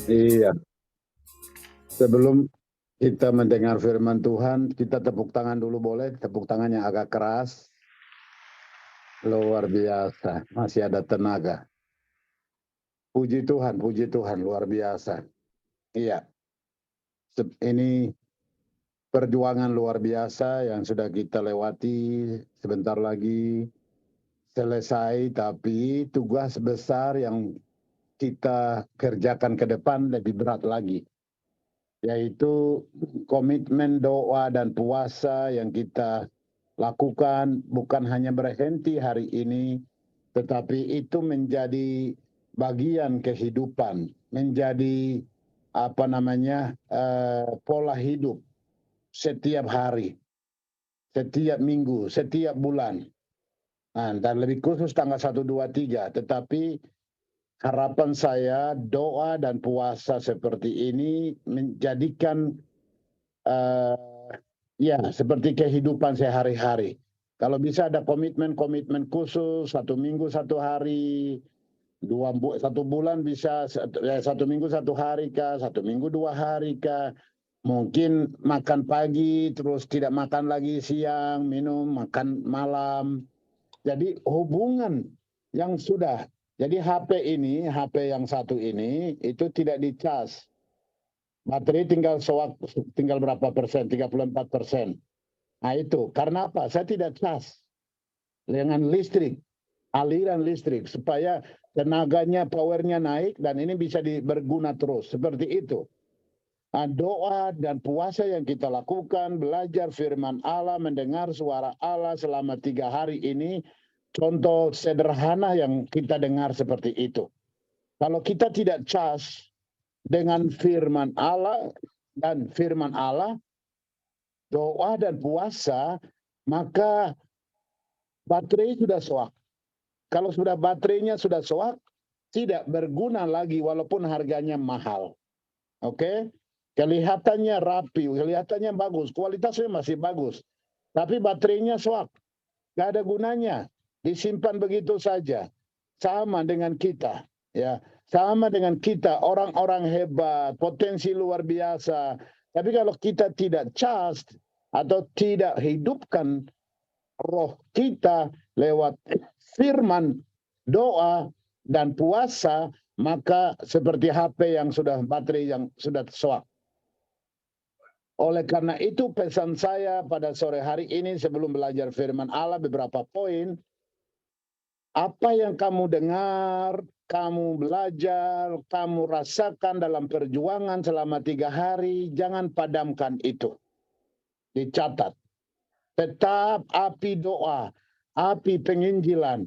Iya, sebelum kita mendengar firman Tuhan, kita tepuk tangan dulu boleh? Tepuk tangannya agak keras. Luar biasa, masih ada tenaga. Puji Tuhan, luar biasa. Iya, ini perjuangan luar biasa yang sudah kita lewati. Sebentar lagi selesai, tapi tugas besar yang kita kerjakan ke depan lebih berat lagi, yaitu komitmen doa dan puasa yang kita lakukan bukan hanya berhenti hari ini, tetapi itu menjadi bagian kehidupan, menjadi pola hidup setiap hari, setiap minggu, setiap bulan. Nah, dan lebih khusus tanggal 1, 2, 3. Tetapi harapan saya doa dan puasa seperti ini menjadikan ya seperti kehidupan sehari-hari. Kalau bisa ada komitmen-komitmen khusus, 1 minggu 1 hari, 1 bulan bisa 1 minggu 1 hari kah, 1 minggu 2 hari kah. Mungkin makan pagi, terus tidak makan lagi siang, minum, makan malam. Jadi hubungan yang sudah, jadi HP yang satu ini itu tidak dicas. Baterai tinggal berapa persen? 34%. Nah itu, karena apa? Saya tidak cas dengan listrik, aliran listrik, supaya tenaganya, powernya naik, dan ini bisa berguna terus. Seperti itu. Nah, doa dan puasa yang kita lakukan, belajar firman Allah, mendengar suara Allah selama 3 hari ini, contoh sederhana yang kita dengar seperti itu. Kalau kita tidak cas dengan firman Allah dan firman Allah, doa dan puasa, maka baterai sudah soak. Kalau sudah baterainya sudah soak, tidak berguna lagi walaupun harganya mahal. Oke? Kelihatannya rapi, kelihatannya bagus, kualitasnya masih bagus. Tapi baterainya soak, gak ada gunanya. Disimpan begitu saja. Sama dengan kita, ya. Sama dengan kita, orang-orang hebat, potensi luar biasa. Tapi kalau kita tidak charge atau tidak hidupkan roh kita lewat firman, doa, dan puasa, maka seperti HP yang sudah baterai yang sudah soak. Oleh karena itu pesan saya pada sore hari ini sebelum belajar firman Allah beberapa poin. Apa yang kamu dengar, kamu belajar, kamu rasakan dalam perjuangan selama 3 hari, jangan padamkan itu. Dicatat. Tetap api doa, api penginjilan,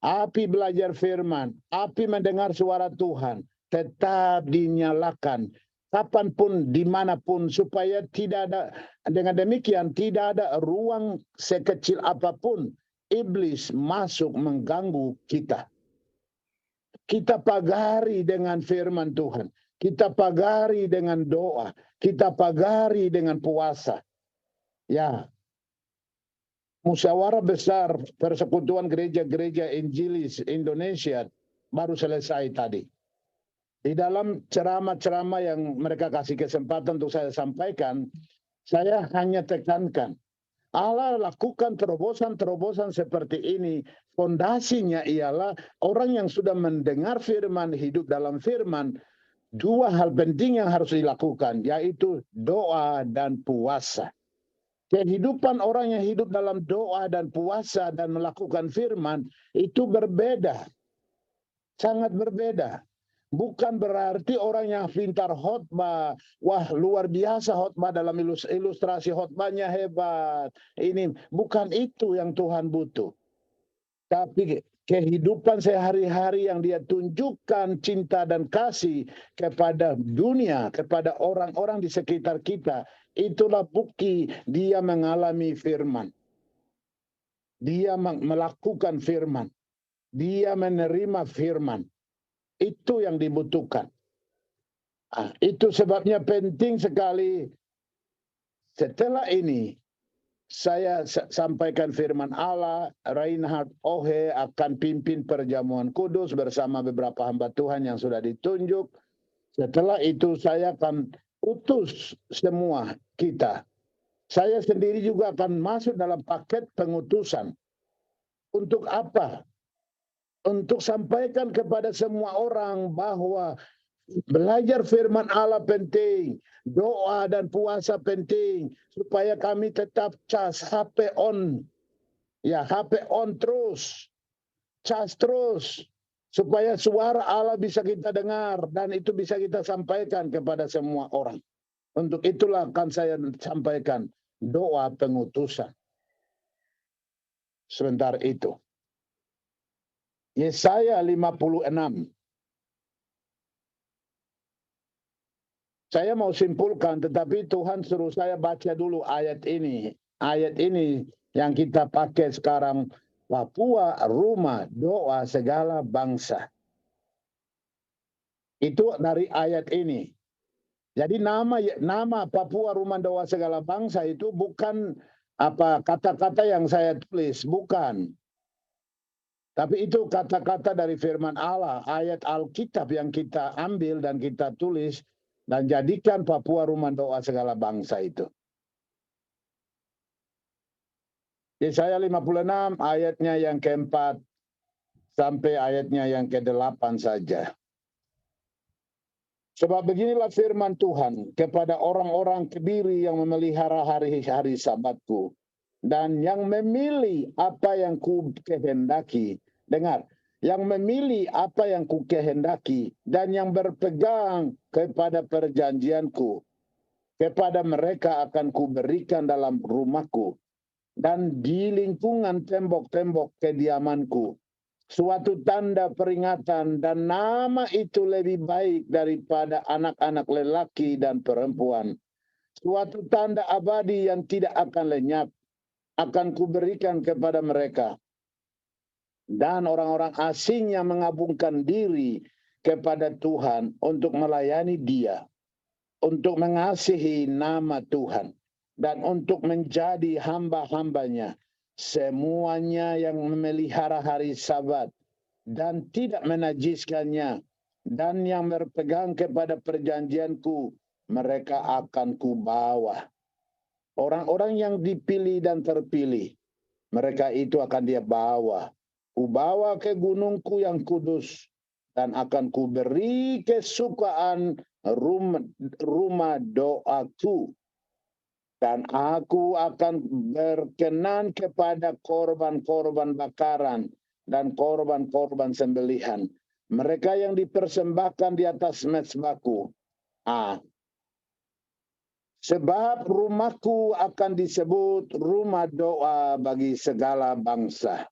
api belajar firman, api mendengar suara Tuhan, tetap dinyalakan kapanpun, dimanapun, supaya tidak ada, dengan demikian tidak ada ruang sekecil apapun iblis masuk mengganggu kita. Kita pagari dengan firman Tuhan, kita pagari dengan doa, kita pagari dengan puasa. Ya, musyawarah besar Persekutuan Gereja-Gereja Injilis Indonesia baru selesai tadi. Di dalam ceramah-ceramah yang mereka kasih kesempatan untuk saya sampaikan, saya hanya tekankan, Allah lakukan terobosan-terobosan seperti ini. Fondasinya ialah orang yang sudah mendengar firman, hidup dalam firman. 2 hal penting yang harus dilakukan, yaitu doa dan puasa. Kehidupan orang yang hidup dalam doa dan puasa dan melakukan firman itu berbeda, sangat berbeda. Bukan berarti orang yang pintar khotbah, wah luar biasa khotbah, dalam ilustrasi khotbahnya hebat. Ini bukan itu yang Tuhan butuh. Tapi kehidupan sehari-hari yang dia tunjukkan cinta dan kasih kepada dunia, kepada orang-orang di sekitar kita, itulah bukti dia mengalami firman. Dia melakukan firman. Dia menerima firman. Itu yang dibutuhkan. Itu sebabnya penting sekali. Setelah ini, saya sampaikan firman Allah, Reinhard Ohe akan pimpin perjamuan kudus bersama beberapa hamba Tuhan yang sudah ditunjuk. Setelah itu saya akan utus semua kita. Saya sendiri juga akan masuk dalam paket pengutusan. Untuk apa? Untuk sampaikan kepada semua orang bahwa belajar firman Allah penting, doa dan puasa penting, supaya kami tetap cas HP on. Ya, HP on terus, cas terus, supaya suara Allah bisa kita dengar dan itu bisa kita sampaikan kepada semua orang. Untuk itulah akan saya sampaikan doa pengutusan. Sebentar itu. Yesaya 56. Saya mau simpulkan, tetapi Tuhan suruh saya baca dulu ayat ini. Ayat ini yang kita pakai sekarang. Papua, rumah, doa segala bangsa. Itu dari ayat ini. Jadi nama Papua Rumah Doa Segala Bangsa itu bukan apa kata-kata yang saya tulis, bukan. Tapi itu kata-kata dari firman Allah, ayat Alkitab yang kita ambil dan kita tulis dan jadikan Papua Rumah Doa Segala Bangsa itu. Yesaya 56 ayatnya yang keempat sampai ayatnya yang ke-8 saja. Sebab beginilah firman Tuhan kepada orang-orang kebiri yang memelihara hari-hari Sabatku dan yang memilih apa yang ku kehendaki. Dengar, yang memilih apa yang ku kehendaki dan yang berpegang kepada perjanjianku. Kepada mereka akan ku berikan dalam rumahku dan di lingkungan tembok-tembok kediamanku suatu tanda peringatan, dan nama itu lebih baik daripada anak-anak lelaki dan perempuan. Suatu tanda abadi yang tidak akan lenyap akan kuberikan kepada mereka. Dan orang-orang asing yang mengabungkan diri kepada Tuhan untuk melayani Dia, untuk mengasihi nama Tuhan, dan untuk menjadi hamba-hambanya. Semuanya yang memelihara hari Sabat dan tidak menajiskannya dan yang berpegang kepada perjanjianku, mereka akan kubawa. Orang-orang yang dipilih dan terpilih, mereka itu akan dia bawa. Kubawa ke gunungku yang kudus dan akan kuberi kesukaan rumah doaku. Dan aku akan berkenan kepada korban-korban bakaran dan korban-korban sembelihan. Mereka yang dipersembahkan di atas mezbahku. Sebab rumahku akan disebut rumah doa bagi segala bangsa.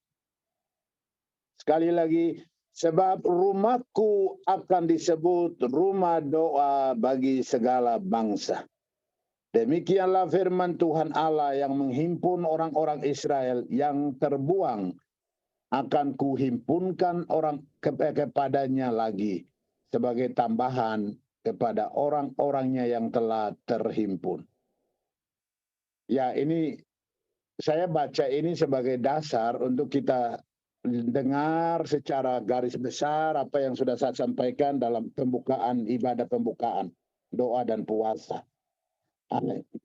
Sekali lagi, sebab rumahku akan disebut rumah doa bagi segala bangsa. Demikianlah firman Tuhan Allah yang menghimpun orang-orang Israel yang terbuang, akan kuhimpunkan orang kepadanya lagi sebagai tambahan kepada orang-orangnya yang telah terhimpun. Ya, ini saya baca ini sebagai dasar untuk kita dengar secara garis besar apa yang sudah saya sampaikan dalam pembukaan ibadah pembukaan, doa dan puasa.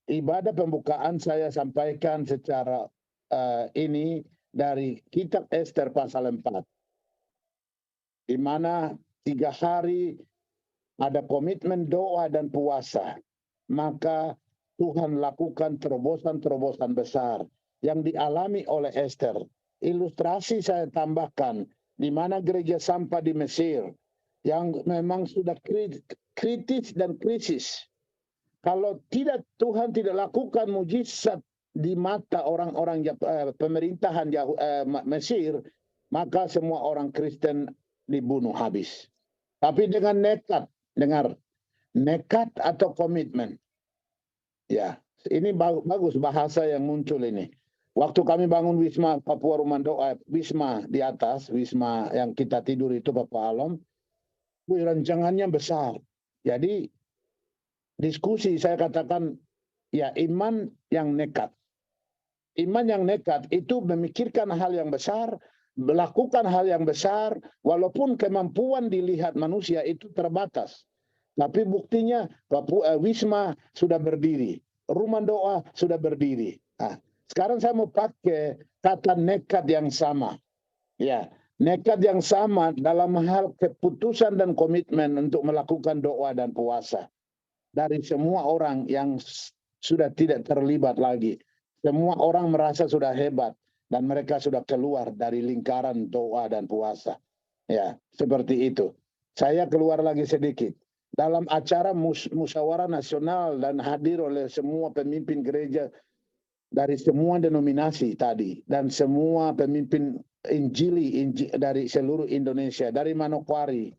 Ibadah pembukaan saya sampaikan secara ini dari kitab Ester pasal 4. Di mana 3 hari ada komitmen doa dan puasa. Maka Tuhan lakukan terobosan-terobosan besar yang dialami oleh Ester. Ilustrasi saya tambahkan di mana gereja sampah di Mesir yang memang sudah kritis dan krisis. Kalau Tuhan tidak lakukan mujizat di mata orang-orang pemerintahan Mesir, maka semua orang Kristen dibunuh habis. Tapi dengan nekat, dengar, nekat atau komitmen. Ya, ini bagus bahasa yang muncul ini. Waktu kami bangun Wisma Papua Rumah Doa, Wisma di atas, Wisma yang kita tidur itu Bapak Alom, rancangannya besar. Jadi diskusi saya katakan ya iman yang nekat. Iman yang nekat itu memikirkan hal yang besar, melakukan hal yang besar walaupun kemampuan dilihat manusia itu terbatas. Tapi buktinya Wisma sudah berdiri, rumah doa sudah berdiri. Nah, sekarang saya mau pakai kata nekat yang sama. Ya, nekat yang sama dalam hal keputusan dan komitmen untuk melakukan doa dan puasa. Dari semua orang yang sudah tidak terlibat lagi. Semua orang merasa sudah hebat dan mereka sudah keluar dari lingkaran doa dan puasa. Ya, seperti itu. Saya keluar lagi sedikit. Dalam acara musyawarah nasional dan hadir oleh semua pemimpin gereja dari semua denominasi tadi dan semua pemimpin Injili dari seluruh Indonesia, dari Manokwari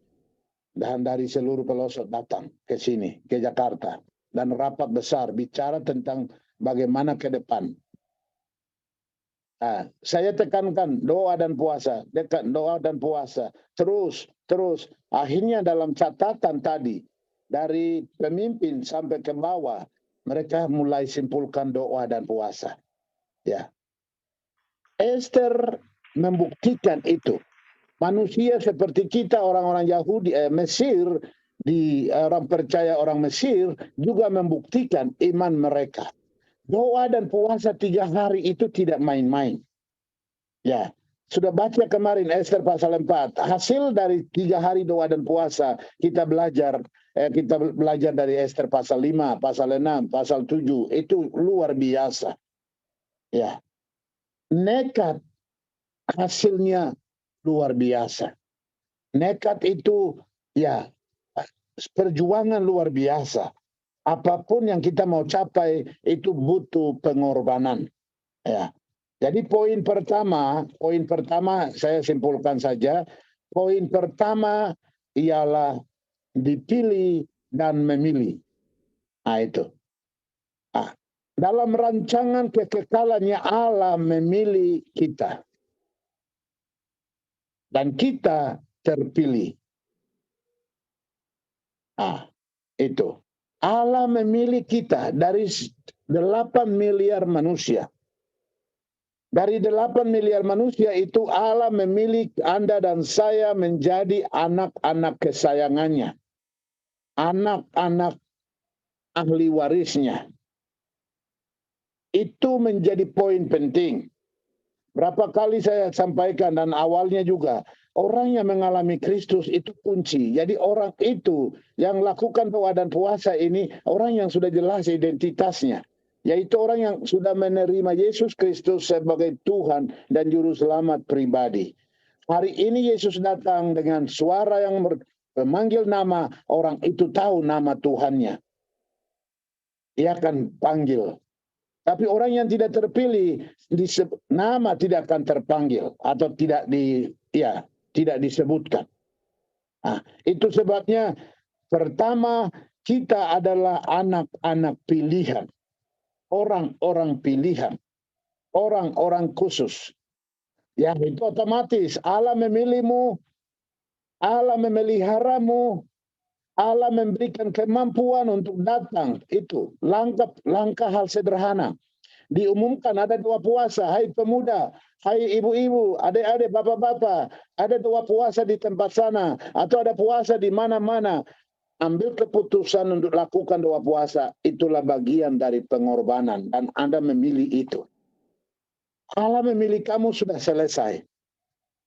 dan dari seluruh pelosok datang ke sini, ke Jakarta, dan rapat besar bicara tentang bagaimana ke depan. Nah, saya tekankan doa dan puasa, doa dan puasa, terus. Akhirnya dalam catatan tadi, dari pemimpin sampai ke bawah, mereka mulai simpulkan doa dan puasa. Ya, Esther membuktikan itu. Manusia seperti kita, orang-orang Yahudi, Mesir, orang percaya orang Mesir juga membuktikan iman mereka. Doa dan puasa 3 hari itu tidak main-main. Ya, sudah baca kemarin Esther pasal 4. Hasil dari 3 hari doa dan puasa kita belajar dari Esther pasal 5, pasal 6, pasal 7. Itu luar biasa. Ya. Nekat hasilnya luar biasa. Nekat itu ya perjuangan luar biasa. Apapun yang kita mau capai itu butuh pengorbanan. Ya. Jadi poin pertama saya simpulkan saja. Poin pertama ialah dipilih dan memilih. Nah itu. Nah, dalam rancangan kekekalannya Allah memilih kita. Dan kita terpilih. Ah, itu. Allah memilih kita dari 8 miliar manusia. Dari 8 miliar manusia itu Allah memilih Anda dan saya menjadi anak-anak kesayangannya. Anak-anak ahli warisnya. Itu menjadi poin penting. Berapa kali saya sampaikan dan awalnya juga, orang yang mengalami Kristus itu kunci. Jadi orang itu yang lakukan doa dan puasa ini, orang yang sudah jelas identitasnya. Yaitu orang yang sudah menerima Yesus Kristus sebagai Tuhan dan Juru Selamat pribadi. Hari ini Yesus datang dengan suara yang memanggil nama, orang itu tahu nama Tuhannya. Dia akan panggil. Tapi orang yang tidak terpilih, nama tidak akan terpanggil atau tidak disebutkan. Nah, itu sebabnya pertama kita adalah anak-anak pilihan, orang-orang pilihan, orang-orang khusus. Ya, itu otomatis Allah memilihmu, Allah memeliharamu, Allah memberikan kemampuan untuk datang. Itu langkah hal sederhana. Diumumkan ada doa puasa, hai pemuda, hai ibu-ibu, adik-adik, bapak-bapak, ada doa puasa di tempat sana, atau ada puasa di mana-mana. Ambil keputusan untuk lakukan doa puasa, itulah bagian dari pengorbanan, dan Anda memilih itu. Allah memilih kamu sudah selesai.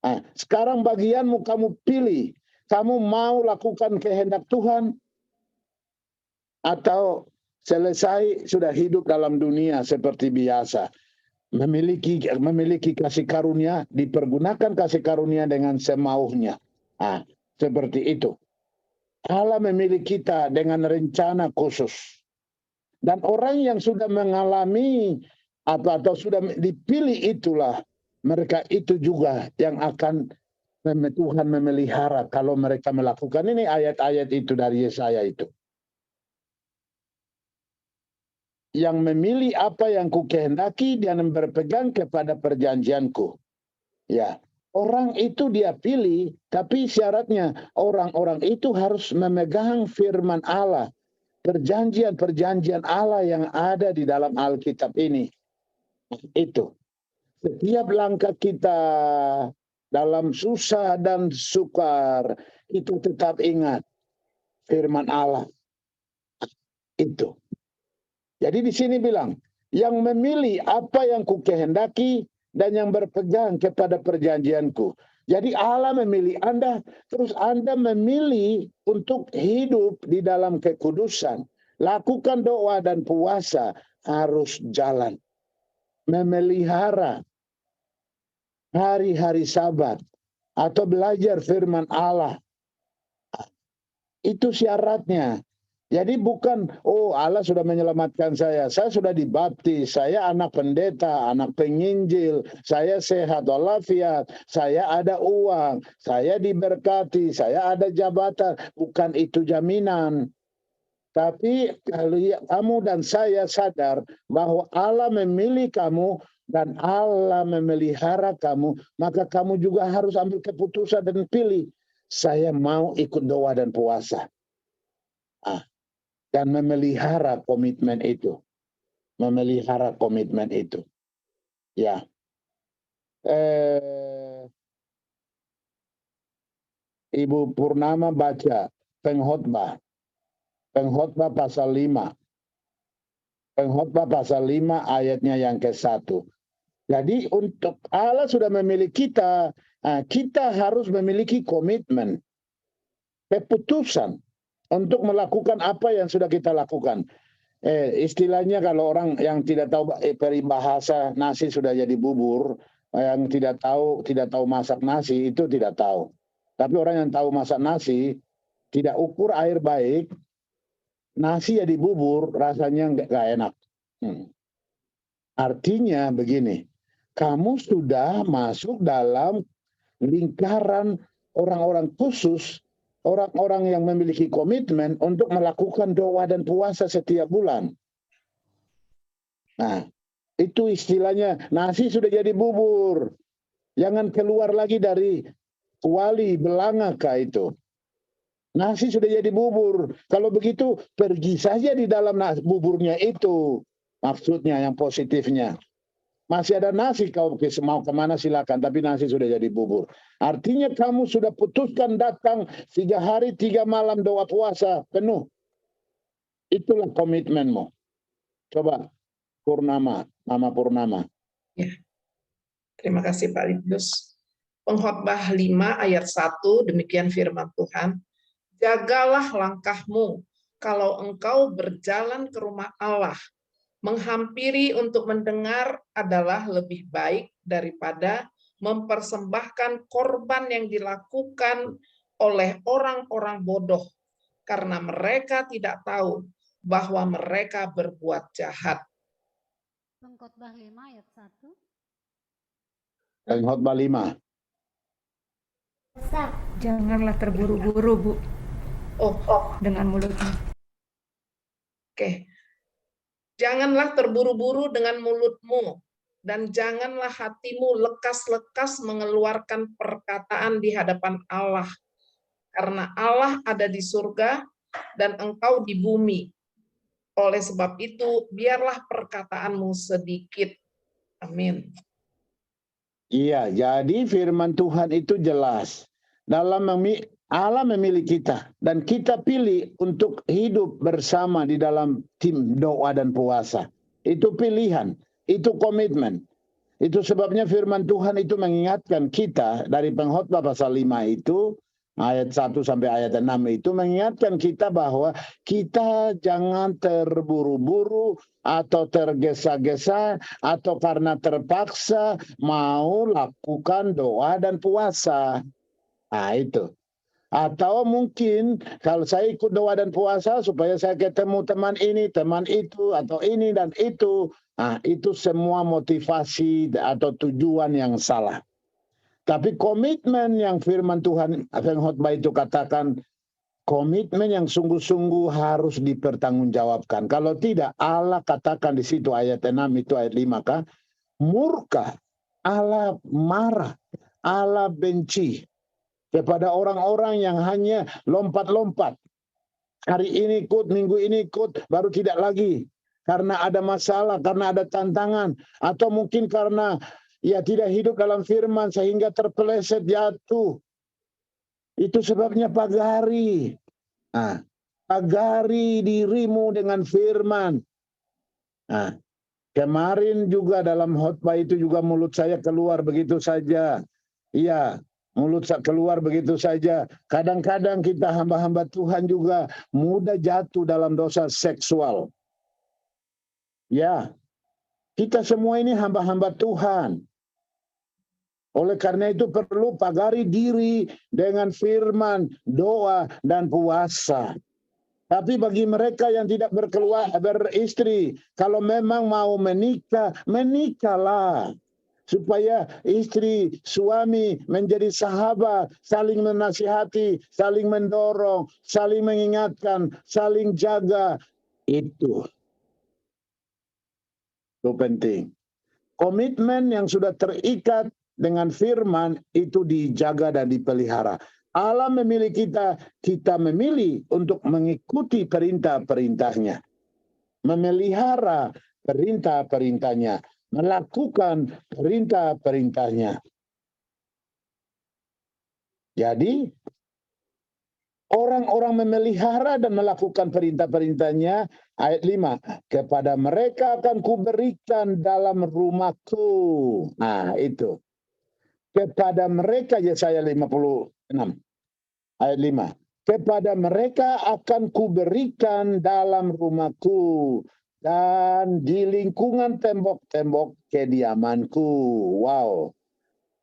Nah, sekarang bagianmu kamu pilih, kamu mau lakukan kehendak Tuhan, atau selesai sudah hidup dalam dunia seperti biasa. Memiliki kasih karunia, dipergunakan kasih karunia dengan semaunya. Nah, seperti itu. Allah memilih kita dengan rencana khusus. Dan orang yang sudah mengalami atau sudah dipilih itulah, mereka itu juga yang akan Tuhan memelihara kalau mereka melakukan ini. Ayat-ayat itu dari Yesaya itu. Yang memilih apa yang kukehendaki dan berpegang kepada perjanjianku. Ya, orang itu dia pilih, tapi syaratnya orang-orang itu harus memegang firman Allah, perjanjian-perjanjian Allah yang ada di dalam Alkitab ini. Itu. Setiap langkah kita dalam susah dan sukar, itu tetap ingat. firman Allah. Itu. Jadi di sini bilang, yang memilih apa yang kukehendaki dan yang berpegang kepada perjanjianku. Jadi Allah memilih Anda, terus Anda memilih untuk hidup di dalam kekudusan. Lakukan doa dan puasa, harus jalan. Memelihara hari-hari Sabat atau belajar firman Allah. Itu syaratnya. Jadi bukan, oh Allah sudah menyelamatkan saya sudah dibaptis, saya anak pendeta, anak penginjil, saya sehat walafiat, saya ada uang, saya diberkati, saya ada jabatan. Bukan itu jaminan. Tapi kalau kamu dan saya sadar bahwa Allah memilih kamu dan Allah memelihara kamu, maka kamu juga harus ambil keputusan dan pilih. Saya mau ikut doa dan puasa. Dan memelihara komitmen itu. Memelihara komitmen itu. Ya. Ibu Purnama baca Pengkhotbah. Pengkhotbah pasal 5. Pengkhotbah pasal 5 ayatnya yang ke-1. Jadi untuk Allah sudah memilih kita, kita harus memiliki komitmen, keputusan untuk melakukan apa yang sudah kita lakukan. Istilahnya kalau orang yang tidak tahu peribahasa nasi sudah jadi bubur, yang tidak tahu masak nasi itu tidak tahu. Tapi orang yang tahu masak nasi, tidak ukur air baik, nasi jadi bubur, rasanya nggak enak. Artinya begini, kamu sudah masuk dalam lingkaran orang-orang khusus, orang-orang yang memiliki komitmen untuk melakukan doa dan puasa setiap bulan. Nah, itu istilahnya nasi sudah jadi bubur. Jangan keluar lagi dari kuali belangaka itu. Nasi sudah jadi bubur. Kalau begitu pergi saja di dalam buburnya itu. Maksudnya yang positifnya. Masih ada nasi, kau mau kemana silakan, tapi nasi sudah jadi bubur. Artinya kamu sudah putuskan datang 3 hari 3 malam doa puasa penuh. Itulah komitmenmu. Coba Purnama, Mama Purnama. Ya. Terima kasih Pak Lidius. Pengkhotbah 5 ayat 1, demikian firman Tuhan. Jagalah langkahmu kalau engkau berjalan ke rumah Allah. Menghampiri untuk mendengar adalah lebih baik daripada mempersembahkan korban yang dilakukan oleh orang-orang bodoh, karena mereka tidak tahu bahwa mereka berbuat jahat. Pengkhotbah 5 ayat 1. Pengkhotbah 5. Janganlah terburu-buru, Bu. Dengan mulutmu. Oke. Janganlah terburu-buru dengan mulutmu, dan janganlah hatimu lekas-lekas mengeluarkan perkataan di hadapan Allah, karena Allah ada di surga dan engkau di bumi. Oleh sebab itu, biarlah perkataanmu sedikit. Amin. Iya, jadi firman Tuhan itu jelas. Allah memilih kita dan kita pilih untuk hidup bersama di dalam tim doa dan puasa. Itu pilihan, itu komitmen. Itu sebabnya firman Tuhan itu mengingatkan kita dari Pengkhotbah pasal 5 itu, ayat 1 sampai ayat 6 itu mengingatkan kita bahwa kita jangan terburu-buru atau tergesa-gesa atau karena terpaksa mau lakukan doa dan puasa. Nah itu. Atau mungkin kalau saya ikut doa dan puasa supaya saya ketemu teman ini, teman itu, atau ini dan itu. Nah, itu semua motivasi atau tujuan yang salah. Tapi komitmen yang firman Tuhan, Pengkhotbah itu katakan, komitmen yang sungguh-sungguh harus dipertanggungjawabkan. Kalau tidak, Allah katakan di situ ayat 6 itu ayat 5 kah? Murka, Allah marah, Allah benci kepada orang-orang yang hanya lompat-lompat. Hari ini ikut, minggu ini ikut, baru tidak lagi. Karena ada masalah, karena ada tantangan. Atau mungkin karena tidak hidup dalam firman sehingga terpeleset jatuh. Itu sebabnya pagari. Nah, Pagari dirimu dengan firman. Nah, kemarin juga dalam khotbah itu juga mulut saya keluar begitu saja. Iya, mulut saya keluar begitu saja. Kadang-kadang kita hamba-hamba Tuhan juga mudah jatuh dalam dosa seksual. Ya, kita semua ini hamba-hamba Tuhan. Oleh karena itu perlu pagari diri dengan firman, doa, dan puasa. Tapi bagi mereka yang tidak beristri, kalau memang mau menikah, menikahlah. Supaya istri, suami menjadi sahabat, saling menasihati, saling mendorong, saling mengingatkan, saling jaga. Itu penting. Komitmen yang sudah terikat dengan firman itu dijaga dan dipelihara. Allah memilih kita, kita memilih untuk mengikuti perintah-perintahnya. Memelihara perintah-perintahnya. Melakukan perintah-perintahnya. Jadi, orang-orang memelihara dan melakukan perintah-perintahnya, ayat 5, kepada mereka akan kuberikan dalam rumahku. Nah, itu. Kepada mereka, Yesaya 56. Ayat 5. Kepada mereka akan kuberikan dalam rumahku dan di lingkungan tembok-tembok kediamanku. Wow.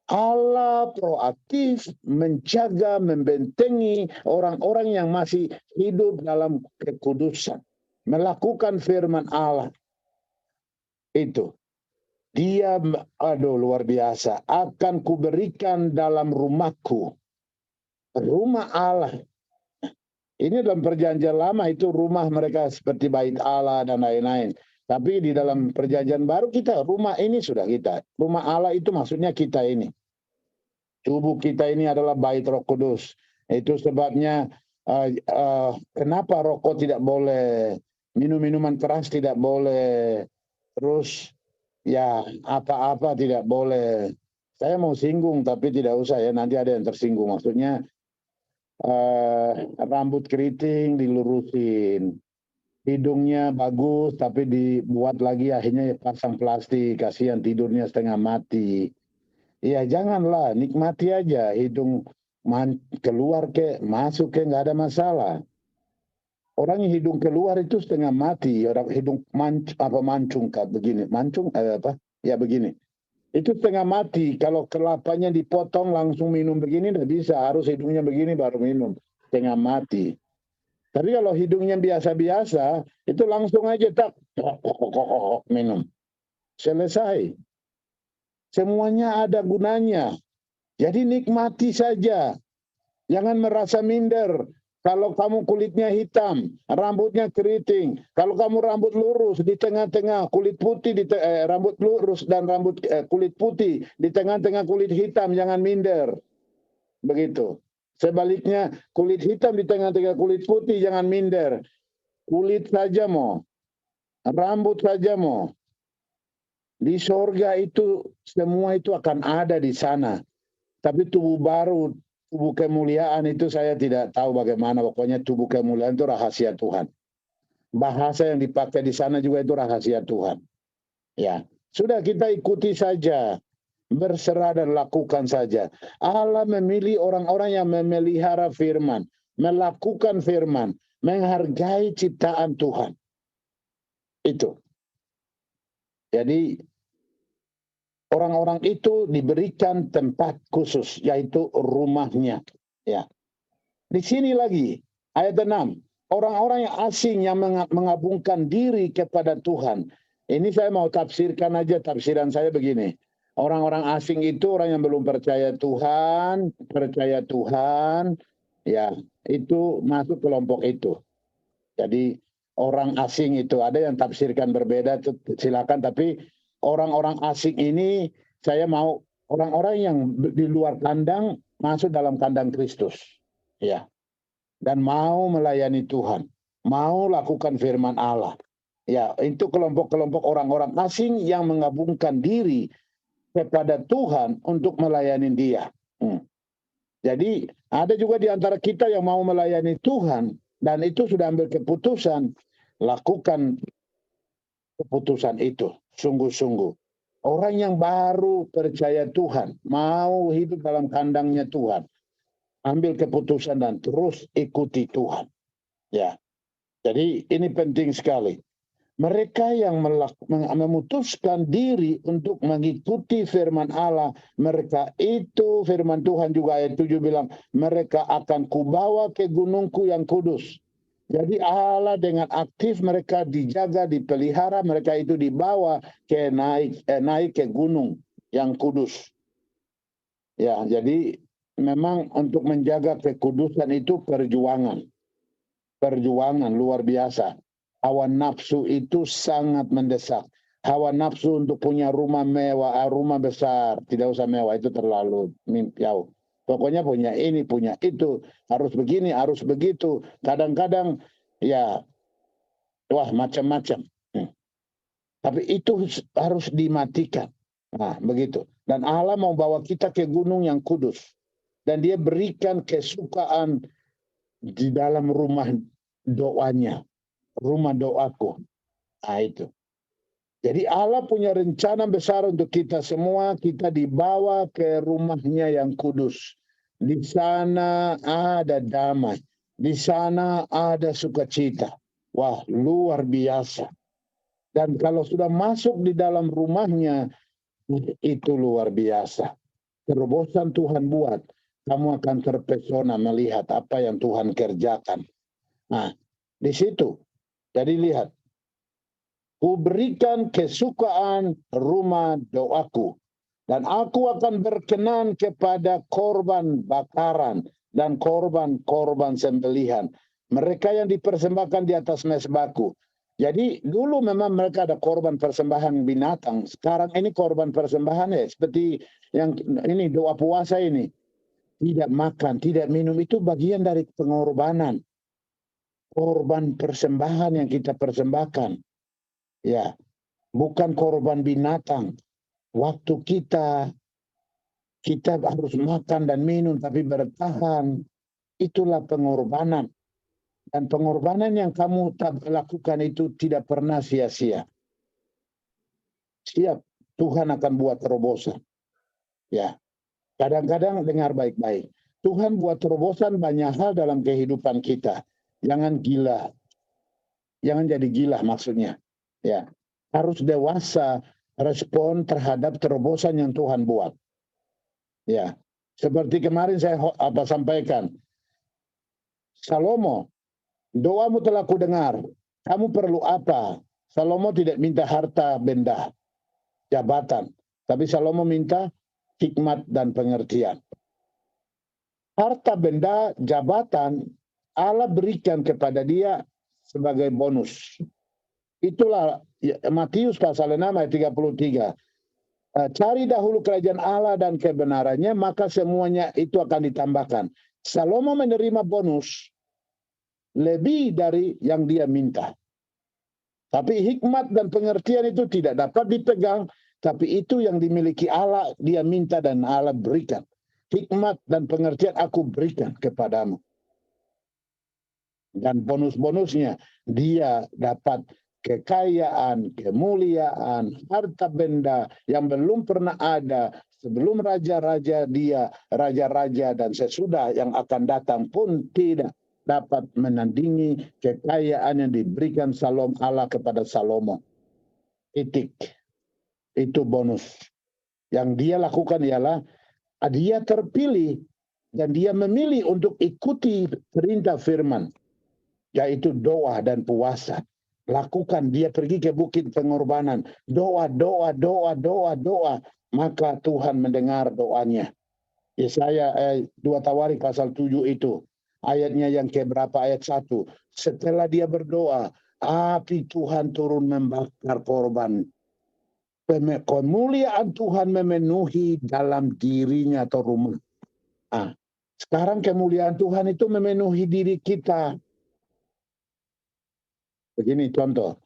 Allah proaktif menjaga, membentengi orang-orang yang masih hidup dalam kekudusan. Melakukan firman Allah. Itu. Dia, luar biasa. Akan kuberikan dalam rumahku. Rumah Allah. Ini dalam perjanjian lama itu rumah mereka seperti bait Allah dan lain-lain. Tapi di dalam perjanjian baru kita, rumah ini sudah kita. Rumah Allah itu maksudnya kita ini. Tubuh kita ini adalah bait Roh Kudus. Itu sebabnya kenapa rokok tidak boleh, minum-minuman keras tidak boleh, terus ya apa-apa tidak boleh. Saya mau singgung tapi tidak usah ya, nanti ada yang tersinggung. Maksudnya rambut keriting dilurusin, hidungnya bagus tapi dibuat lagi akhirnya pasang plastik, kasihan tidurnya setengah mati. Ya janganlah, nikmati aja, hidung keluar masuk nggak ada masalah. Orang yang hidung keluar itu setengah mati, orang hidung mancung begini, mancung apa? Ya begini. Itu setengah mati. Kalau kelapanya dipotong langsung minum begini tidak bisa. Harus hidungnya begini baru minum. Setengah mati. Tapi kalau hidungnya biasa-biasa, itu langsung aja minum. Selesai. Semuanya ada gunanya. Jadi nikmati saja. Jangan merasa minder. Kalau kamu kulitnya hitam, rambutnya keriting. Kalau kamu rambut lurus di tengah-tengah kulit putih, rambut lurus dan rambut kulit putih di tengah-tengah kulit hitam, jangan minder. Begitu. Sebaliknya kulit hitam di tengah-tengah kulit putih, jangan minder. Kulit saja mau, rambut saja mau. Di sorga itu semua itu akan ada di sana. Tapi tubuh baru, tubuh kemuliaan itu saya tidak tahu bagaimana. Pokoknya tubuh kemuliaan itu rahasia Tuhan. Bahasa yang dipakai di sana juga itu rahasia Tuhan. Ya, sudah kita ikuti saja. Berserah dan lakukan saja. Allah memilih orang-orang yang memelihara firman. Melakukan firman. Menghargai ciptaan Tuhan. Itu. Jadi, orang-orang itu diberikan tempat khusus, yaitu rumahnya. Ya. Di sini lagi, ayat 6. Orang-orang yang asing yang mengabungkan diri kepada Tuhan. Ini saya mau tafsirkan aja, tafsiran saya begini. Orang-orang asing itu orang yang belum percaya Tuhan, ya itu masuk kelompok itu. Jadi orang asing itu ada yang tafsirkan berbeda, silakan. Tapi orang-orang asing ini saya mau orang-orang yang di luar kandang masuk dalam kandang Kristus, ya, dan mau melayani Tuhan, mau lakukan firman Allah, ya. Itu kelompok-kelompok orang-orang asing yang menggabungkan diri kepada Tuhan untuk melayani Dia. Jadi ada juga di antara kita yang mau melayani Tuhan, dan itu sudah ambil keputusan, lakukan keputusan itu sungguh-sungguh. Orang yang baru percaya Tuhan, mau hidup dalam kandangnya Tuhan, ambil keputusan dan terus ikuti Tuhan. Ya, jadi ini penting sekali. Mereka yang memutuskan diri untuk mengikuti firman Allah, mereka itu firman Tuhan juga ayat 7 bilang, mereka akan kubawa ke gunungku yang kudus. Jadi Allah dengan aktif mereka dijaga, dipelihara, mereka itu dibawa ke naik ke gunung yang kudus. Ya, jadi memang untuk menjaga kekudusan itu perjuangan. Perjuangan luar biasa. Hawa nafsu itu sangat mendesak. Hawa nafsu untuk punya rumah mewah, rumah besar, tidak usah mewah, itu terlalu jauh. Pokoknya punya ini, punya itu, harus begini, harus begitu. Kadang-kadang ya, wah macam-macam. Tapi itu harus dimatikan. Nah, begitu. Dan Allah mau bawa kita ke gunung yang kudus. Dan dia berikan kesukaan di dalam rumah doanya. Rumah doaku. Nah, itu. Jadi Allah punya rencana besar untuk kita semua. Kita dibawa ke rumahnya yang kudus. Di sana ada damai. Di sana ada sukacita. Wah, luar biasa. Dan kalau sudah masuk di dalam rumahnya, itu luar biasa. Terobosan Tuhan buat, kamu akan terpesona melihat apa yang Tuhan kerjakan. Nah, di situ. Jadi lihat. Ku berikan kesukaan rumah doaku. Dan aku akan berkenan kepada korban bakaran dan korban-korban sembelihan. Mereka yang dipersembahkan di atas mezbahku. Jadi dulu memang mereka ada korban persembahan binatang. Sekarang ini korban persembahan ya. Seperti yang ini doa puasa ini. Tidak makan, tidak minum itu bagian dari pengorbanan. Korban persembahan yang kita persembahkan. Ya, bukan korban binatang. Waktu kita harus makan dan minum tapi bertahan. Itulah pengorbanan. Dan pengorbanan yang kamu lakukan itu tidak pernah sia-sia. Siap, Tuhan akan buat terobosan. Ya, kadang-kadang dengar baik-baik. Tuhan buat terobosan banyak hal dalam kehidupan kita. Jangan gila. Jangan jadi gila maksudnya. Ya, harus dewasa respon terhadap terobosan yang Tuhan buat. Ya, seperti kemarin saya sampaikan. Salomo, doamu telah kudengar. Kamu perlu apa? Salomo tidak minta harta benda, jabatan. Tapi Salomo minta hikmat dan pengertian. Harta benda, jabatan, Allah berikan kepada dia sebagai bonus. Itulah Matius pasal 6 ayat 33. Cari dahulu kerajaan Allah dan kebenarannya, maka semuanya itu akan ditambahkan. Salomo menerima bonus lebih dari yang dia minta. Tapi hikmat dan pengertian itu tidak dapat dipegang, tapi itu yang dimiliki Allah, dia minta dan Allah berikan. Hikmat dan pengertian aku berikan kepadamu. Dan bonus-bonusnya dia dapat kekayaan, kemuliaan, harta benda yang belum pernah ada sebelum raja-raja dia, raja-raja dan sesudah yang akan datang pun tidak dapat menandingi kekayaan yang diberikan Allah kepada Salomo. Titik. Itu bonus. Yang dia lakukan ialah dia terpilih dan dia memilih untuk ikuti perintah firman, yaitu doa dan puasa. Lakukan, dia pergi ke bukit pengorbanan. Doa. Maka Tuhan mendengar doanya. Yesaya 2 Tawarik pasal 7 itu. Ayatnya yang keberapa ayat 1. Setelah dia berdoa, api Tuhan turun membakar korban. Kemuliaan Tuhan memenuhi dalam dirinya atau rumah. Sekarang kemuliaan Tuhan itu memenuhi diri kita. Begini contoh,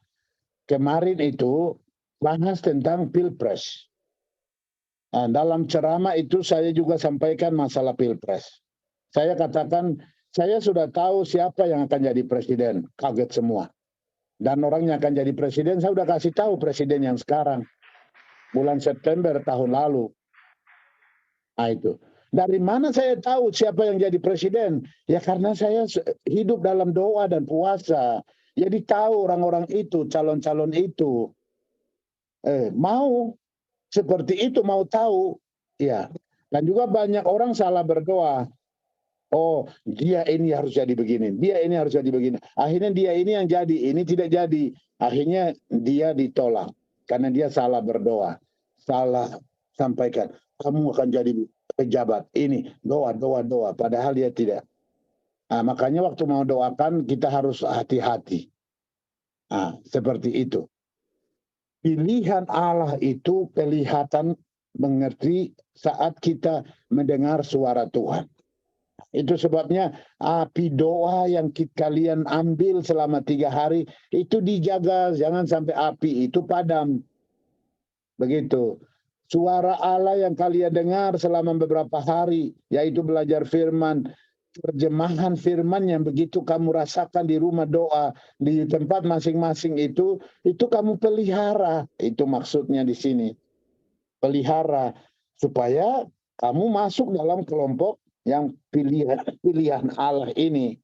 kemarin itu bahas tentang pilpres. Dalam ceramah itu saya juga sampaikan masalah pilpres. Saya katakan saya sudah tahu siapa yang akan jadi presiden. Kaget semua. Dan orang yang akan jadi presiden, saya sudah kasih tahu presiden yang sekarang. Bulan September tahun lalu. Nah itu. Dari mana saya tahu siapa yang jadi presiden? Ya karena saya hidup dalam doa dan puasa. Jadi tahu orang-orang itu, calon-calon itu. Mau seperti itu, mau tahu. Ya. Dan juga banyak orang salah berdoa. Oh, dia ini harus jadi begini, dia ini harus jadi begini. Akhirnya dia ini yang jadi, ini tidak jadi. Akhirnya dia ditolak karena dia salah berdoa, salah sampaikan. Kamu akan jadi pejabat ini, doa. Padahal dia tidak. Nah, makanya waktu mau doakan kita harus hati-hati. Nah, seperti itu. Pilihan Allah itu kelihatan mengerti saat kita mendengar suara Tuhan. Itu sebabnya api doa yang kalian ambil selama 3 hari itu dijaga, jangan sampai api itu padam. Begitu. Suara Allah yang kalian dengar selama beberapa hari, yaitu belajar firman, terjemahan firman yang begitu kamu rasakan di rumah doa, di tempat masing-masing itu kamu pelihara. Itu maksudnya di sini. Pelihara supaya kamu masuk dalam kelompok yang pilihan Allah ini.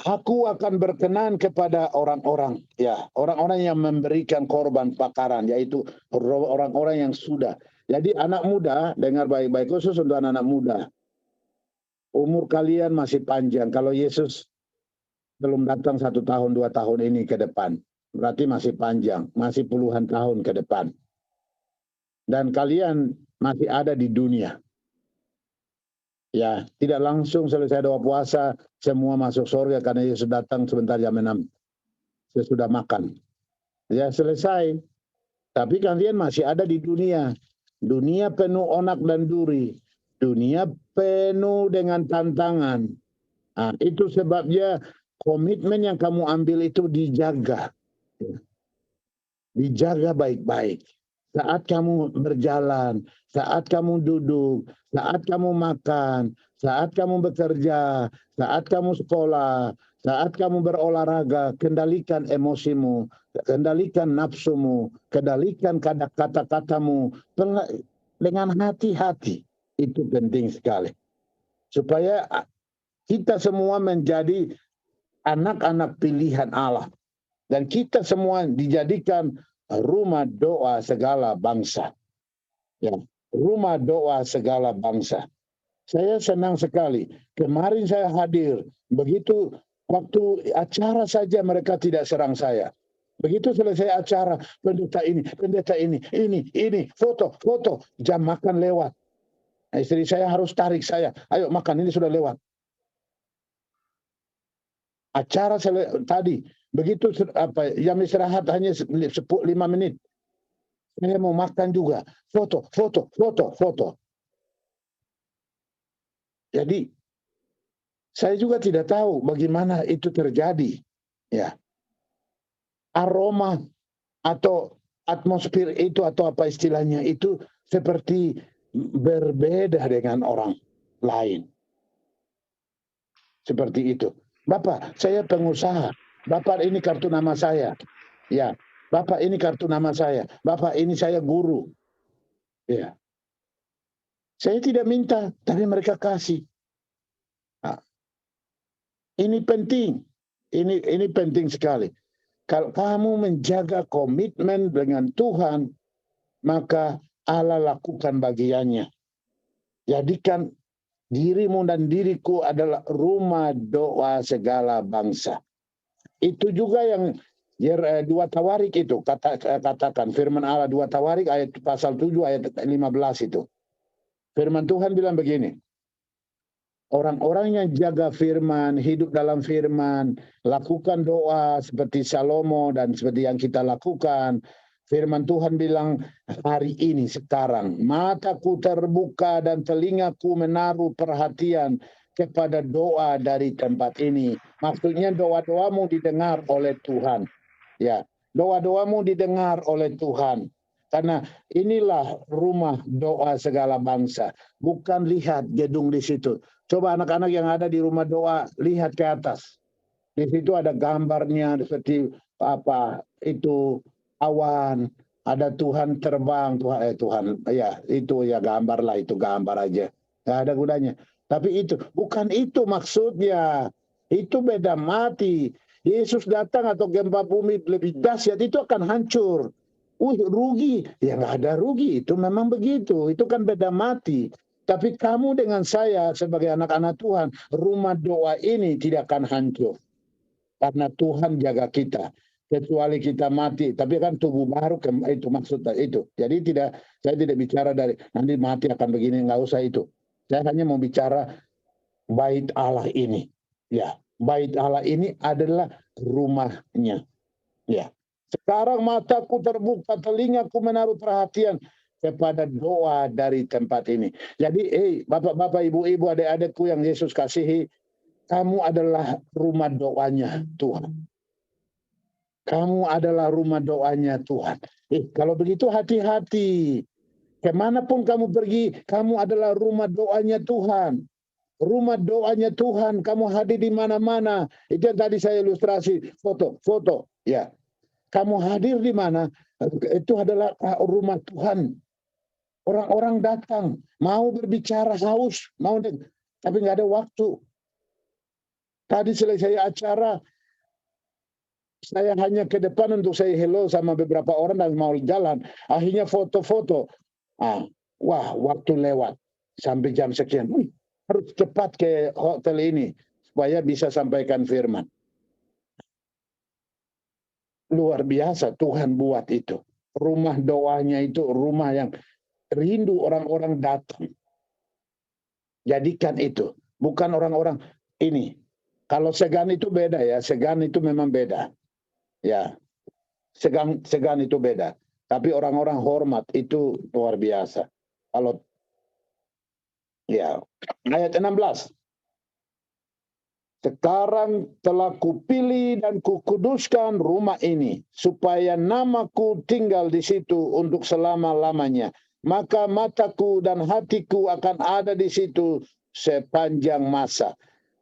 Aku akan berkenan kepada orang-orang, ya, orang-orang yang memberikan korban bakaran, yaitu orang-orang yang sudah. Jadi anak muda, dengar baik-baik, khusus untuk anak-anak muda. Umur kalian masih panjang. Kalau Yesus belum datang 1 tahun, 2 tahun ini ke depan, berarti masih panjang, masih puluhan tahun ke depan. Dan kalian masih ada di dunia. Ya, tidak langsung selesai doa puasa, semua masuk surga karena Yesus datang sebentar jam 6. Sesudah makan. Ya, selesai. Tapi kalian masih ada di dunia. Dunia penuh onak dan duri. Dunia penuh dengan tantangan. Nah, itu sebabnya komitmen yang kamu ambil itu dijaga. Dijaga baik-baik. Saat kamu berjalan, saat kamu duduk, saat kamu makan, saat kamu bekerja, saat kamu sekolah, saat kamu berolahraga, kendalikan emosimu, kendalikan nafsumu, kendalikan kata-katamu dengan hati-hati. Itu penting sekali. Supaya kita semua menjadi anak-anak pilihan Allah. Dan kita semua dijadikan rumah doa segala bangsa. Ya, rumah doa segala bangsa. Saya senang sekali. Kemarin saya hadir. Begitu waktu acara saja mereka tidak serang saya. Begitu selesai acara, pendeta ini, foto. Jam makan lewat. Nah, istri saya harus tarik saya. Ayo makan, ini sudah lewat. Acara tadi, begitu jam istirahat hanya 5 menit. Saya mau makan juga. Foto. Jadi, saya juga tidak tahu bagaimana itu terjadi. Ya. Aroma atau atmosfer itu atau apa istilahnya itu seperti berbeda dengan orang lain. Seperti itu. Bapak, saya pengusaha. Bapak, ini kartu nama saya. Ya, Bapak, ini kartu nama saya. Bapak, ini saya guru. Ya. Saya tidak minta, tapi mereka kasih. Nah, ini penting. Ini penting sekali. Kalau kamu menjaga komitmen dengan Tuhan, maka Allah lakukan bagiannya. Jadikan dirimu dan diriku adalah rumah doa segala bangsa. Itu juga yang 2 Tawarik itu katakan firman Allah 2 Tawarik ayat pasal 7 ayat 15 itu. Firman Tuhan bilang begini. Orang-orang yang jaga firman, hidup dalam firman, lakukan doa seperti Salomo dan seperti yang kita lakukan. Firman Tuhan bilang hari ini sekarang mataku terbuka dan telingaku menaruh perhatian kepada doa dari tempat ini. Maksudnya doa-doamu didengar oleh Tuhan. Ya, doa-doamu didengar oleh Tuhan. Karena inilah rumah doa segala bangsa. Bukan lihat gedung di situ. Coba anak-anak yang ada di rumah doa, lihat ke atas. Di situ ada gambarnya seperti apa itu awan, ada Tuhan terbang, Tuhan ya itu ya gambar lah, itu gambar aja. Nggak ada gunanya. Tapi itu bukan itu maksudnya. Itu beda mati. Yesus datang atau gempa bumi lebih dahsyat itu akan hancur. Rugi. Ya nggak ada rugi. Itu memang begitu. Itu kan beda mati. Tapi kamu dengan saya sebagai anak-anak Tuhan, rumah doa ini tidak akan hancur. Karena Tuhan jaga kita. Kecuali kita mati. Tapi kan tubuh baru, itu maksudnya itu. Jadi saya tidak bicara dari nanti mati akan begini. Nggak usah itu. Saya hanya mau bicara bait Allah ini. Ya, bait Allah ini adalah rumahnya. Ya. Sekarang mataku terbuka, telingaku menaruh perhatian kepada doa dari tempat ini. Jadi, bapak-bapak, ibu-ibu, adik-adikku yang Yesus kasihi, kamu adalah rumah doanya Tuhan. Kamu adalah rumah doanya Tuhan. Kalau begitu hati-hati. Kemanapun kamu pergi, kamu adalah rumah doanya Tuhan. Rumah doanya Tuhan, kamu hadir di mana-mana. Itu yang tadi saya ilustrasi, foto. Ya. Kamu hadir di mana, itu adalah rumah Tuhan. Orang-orang datang, mau berbicara haus, tapi nggak ada waktu. Tadi selesai acara, saya hanya ke depan untuk say hello sama beberapa orang dan mau jalan. Akhirnya foto-foto. Wah, waktu lewat. Sampai jam sekian. Harus cepat ke hotel ini supaya bisa sampaikan firman. Luar biasa Tuhan buat itu. Rumah doanya itu rumah yang rindu orang-orang datang. Jadikan itu. Bukan orang-orang ini. Kalau segan itu beda ya. Segan itu memang beda. Ya. Segan itu beda. Tapi orang-orang hormat itu luar biasa. Kalau ya, ayat 16. Sekarang telah kupilih dan kukuduskan rumah ini, supaya namaku tinggal di situ untuk selama-lamanya. Maka mataku dan hatiku akan ada di situ sepanjang masa.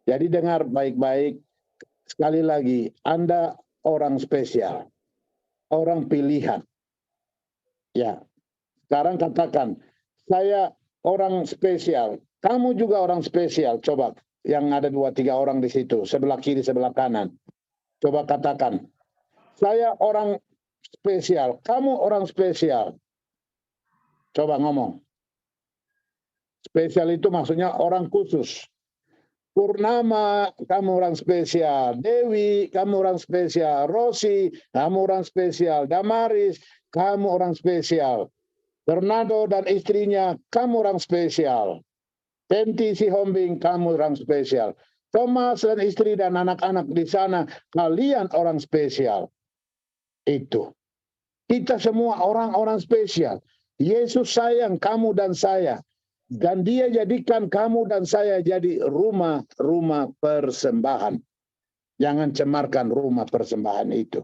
Jadi dengar baik-baik, sekali lagi, Anda orang spesial, orang pilihan. Ya, sekarang katakan, saya orang spesial, kamu juga orang spesial, coba. Yang ada 2-3 orang di situ, sebelah kiri, sebelah kanan. Coba katakan, saya orang spesial, kamu orang spesial. Coba ngomong. Spesial itu maksudnya orang khusus. Purnama, kamu orang spesial. Dewi, kamu orang spesial. Rosi, kamu orang spesial. Damaris, kamu orang spesial. Bernardo dan istrinya, kamu orang spesial. Tenti si Hombing, kamu orang spesial. Thomas dan istri dan anak-anak di sana, kalian orang spesial. Itu. Kita semua orang-orang spesial. Yesus sayang kamu dan saya. Dan dia jadikan kamu dan saya jadi rumah-rumah persembahan. Jangan cemarkan rumah persembahan itu.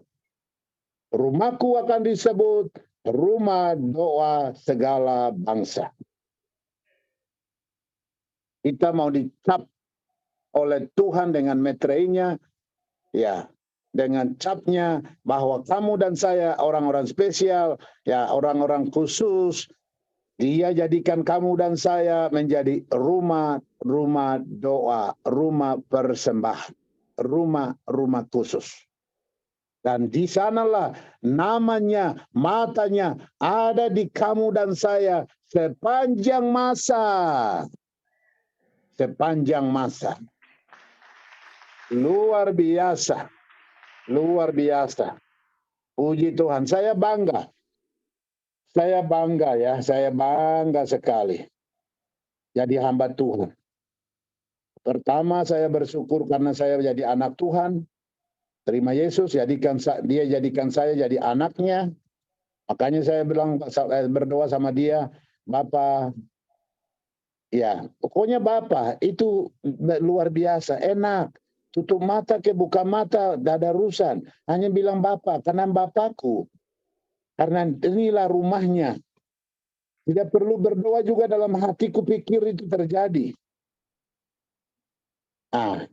Rumahku akan disebut rumah doa segala bangsa. Kita mau dicap oleh Tuhan dengan meterainya, ya, dengan capnya bahwa kamu dan saya orang-orang spesial, ya, orang-orang khusus. Dia jadikan kamu dan saya menjadi rumah doa, rumah persembahan, rumah khusus. Dan di sanalah namanya, matanya ada di kamu dan saya sepanjang masa. Sepanjang masa. Luar biasa. Luar biasa. Puji Tuhan. Saya bangga. Saya bangga ya. Saya bangga sekali. Jadi hamba Tuhan. Pertama saya bersyukur karena saya menjadi anak Tuhan. Terima Yesus. Dia jadikan saya jadi anaknya. Makanya saya berdoa sama dia. Bapa, ya, pokoknya Bapak itu luar biasa, enak. Tutup mata ke buka mata, gak ada urusan. Hanya bilang Bapak, karena Bapakku. Karena inilah rumahnya. Tidak perlu berdoa juga dalam hatiku pikir itu terjadi.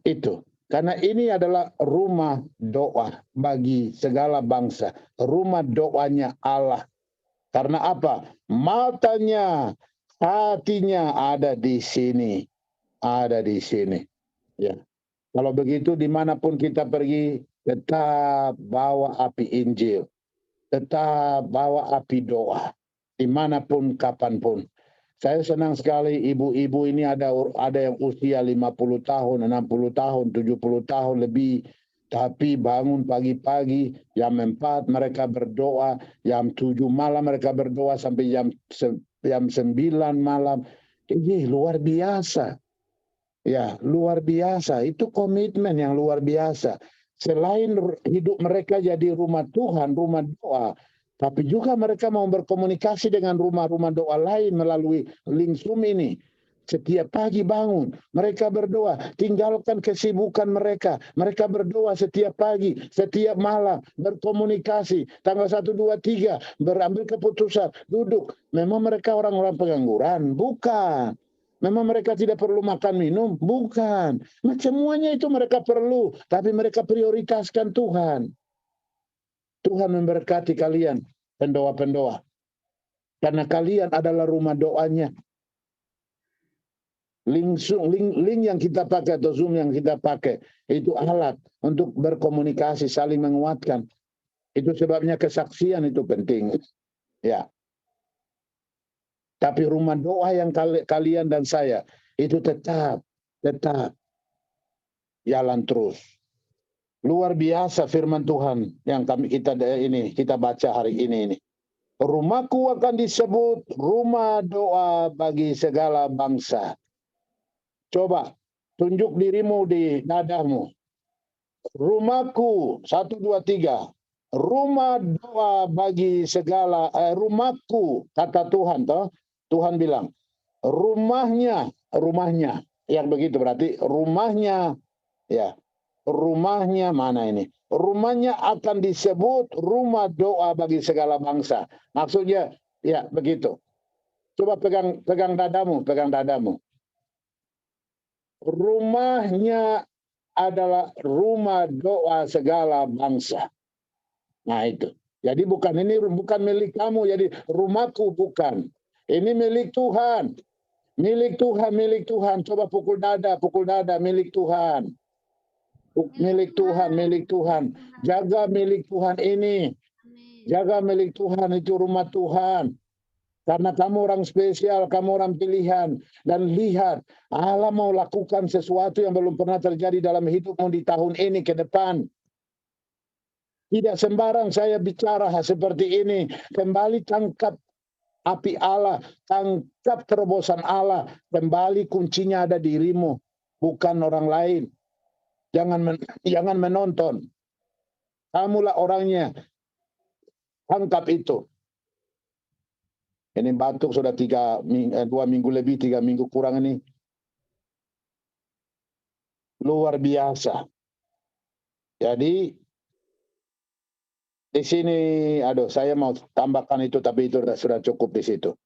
Itu. Karena ini adalah rumah doa bagi segala bangsa. Rumah doanya Allah. Karena apa? Matanya, hatinya ada di sini. Ada di sini. Ya. Kalau begitu dimanapun kita pergi, tetap bawa api Injil. Tetap bawa api doa. Dimanapun, kapanpun. Saya senang sekali ibu-ibu ini ada yang usia 50 tahun, 60 tahun, 70 tahun lebih. Tapi bangun pagi-pagi, jam 4 mereka berdoa, jam 7 malam mereka berdoa sampai jam 9 malam. Ini luar biasa. Ya, luar biasa. Itu komitmen yang luar biasa. Selain hidup mereka jadi rumah Tuhan, rumah doa, tapi juga mereka mau berkomunikasi dengan rumah-rumah doa lain melalui link Zoom ini. Setiap pagi bangun, mereka berdoa, tinggalkan kesibukan mereka. Mereka berdoa setiap pagi, setiap malam, berkomunikasi. Tanggal 1, 2, 3, berambil keputusan, duduk. Memang mereka orang-orang pengangguran? Bukan. Memang mereka tidak perlu makan minum? Bukan. Semuanya itu mereka perlu, tapi mereka prioritaskan Tuhan. Tuhan memberkati kalian, pendoa-pendoa. Karena kalian adalah rumah doanya. Link yang kita pakai atau Zoom yang kita pakai, itu alat untuk berkomunikasi, saling menguatkan. Itu sebabnya kesaksian itu penting. Ya. Tapi rumah doa yang kalian dan saya itu tetap jalan terus. Luar biasa firman Tuhan yang kita baca hari ini. Rumahku akan disebut rumah doa bagi segala bangsa. Coba tunjuk dirimu di dadamu. Rumahku 1, 2, 3. Rumah doa bagi segala rumahku, kata Tuhan toh. Tuhan bilang, rumahnya, yang begitu berarti rumahnya, ya, rumahnya mana ini? Rumahnya akan disebut rumah doa bagi segala bangsa. Maksudnya, ya begitu. Coba pegang dadamu. Rumahnya adalah rumah doa segala bangsa. Nah itu. Jadi bukan milik kamu, jadi rumahku bukan. Ini milik Tuhan. Milik Tuhan. Coba pukul dada, milik Tuhan. Milik Tuhan. Jaga milik Tuhan ini. Jaga milik Tuhan, itu rumah Tuhan. Karena kamu orang spesial, kamu orang pilihan. Dan lihat, Allah mau lakukan sesuatu yang belum pernah terjadi dalam hidupmu di tahun ini ke depan. Tidak sembarang saya bicara seperti ini. Kembali tangkap api Allah, tangkap terobosan Allah. Kembali kuncinya ada dirimu, bukan orang lain. Jangan menonton. Kamulah orangnya. Tangkap itu. Ini batuk sudah 2 minggu lebih, 3 minggu kurang ini. Luar biasa. Jadi di sini, saya mau tambahkan itu, tapi itu sudah cukup di situ.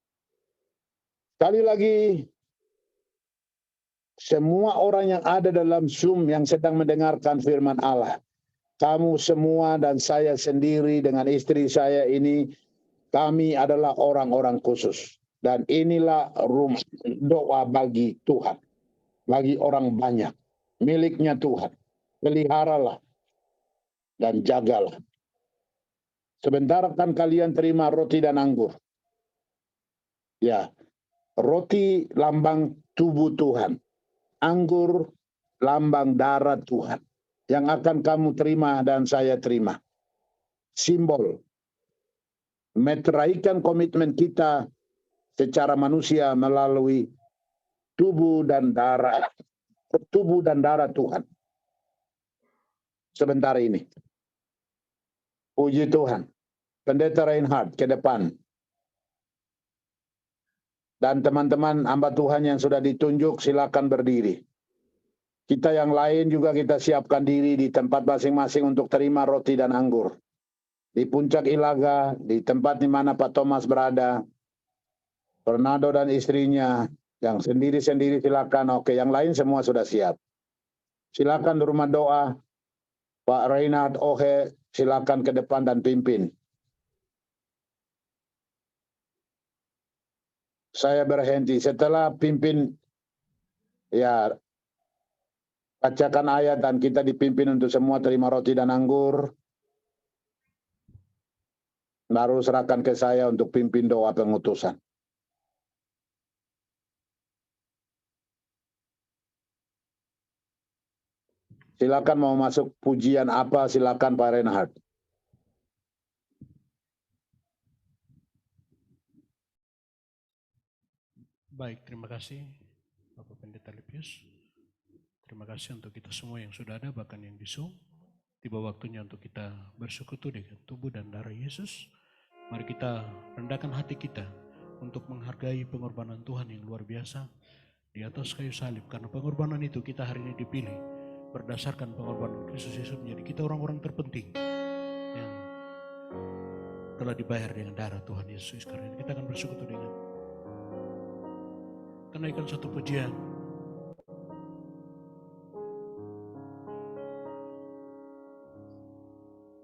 Sekali lagi, semua orang yang ada dalam Zoom yang sedang mendengarkan firman Allah, kamu semua dan saya sendiri dengan istri saya ini, kami adalah orang-orang khusus. Dan inilah rumah doa bagi Tuhan, bagi orang banyak, miliknya Tuhan. Peliharalah dan jagalah. Sebentar kan kalian terima roti dan anggur. Ya, roti lambang tubuh Tuhan. Anggur lambang darah Tuhan. Yang akan kamu terima dan saya terima. Simbol. Meteraikan komitmen kita secara manusia melalui tubuh dan darah Tuhan. Sebentar ini. Puji Tuhan. Pendeta Reinhard ke depan. Dan teman-teman hamba Tuhan yang sudah ditunjuk, silakan berdiri. Kita yang lain juga kita siapkan diri di tempat masing-masing untuk terima roti dan anggur. di puncak Ilaga, di tempat di mana Pak Thomas berada, Fernando dan istrinya, yang sendiri-sendiri silakan. Oke, yang lain semua sudah siap. Silakan di rumah doa. Pak Reinhard Ohe, silakan ke depan dan pimpin. Saya berhenti. Setelah pimpin, ya, bacakan ayat dan kita dipimpin untuk semua terima roti dan anggur. Baru serahkan ke saya untuk pimpin doa pengutusan. Silakan mau masuk pujian apa, silakan Pak Reinhard. Baik, terima kasih Bapak Pendeta Lipius. Terima kasih untuk kita semua yang sudah ada, bahkan yang di Zoom. Tiba waktunya untuk kita bersekutu dengan tubuh dan darah Yesus. Mari kita rendahkan hati kita untuk menghargai pengorbanan Tuhan yang luar biasa di atas kayu salib. Karena pengorbanan itu kita hari ini dipilih berdasarkan pengorbanan Kristus Yesus menjadi kita orang-orang terpenting yang telah dibayar dengan darah Tuhan Yesus. Karena ini kita akan bersekutu dengan kenaikan satu pujian.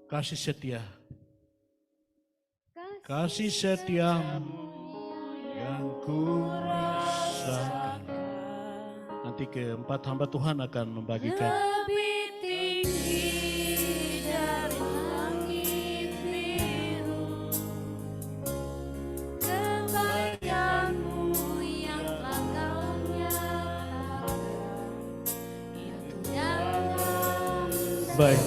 Kasih setia, kasih setiamu yang ku rasakan. Nanti keempat hamba Tuhan akan membagikan. Lebih tinggi dari langit biru, kebaikanmu yang telah kau nyatakan, itu dalam. Baik,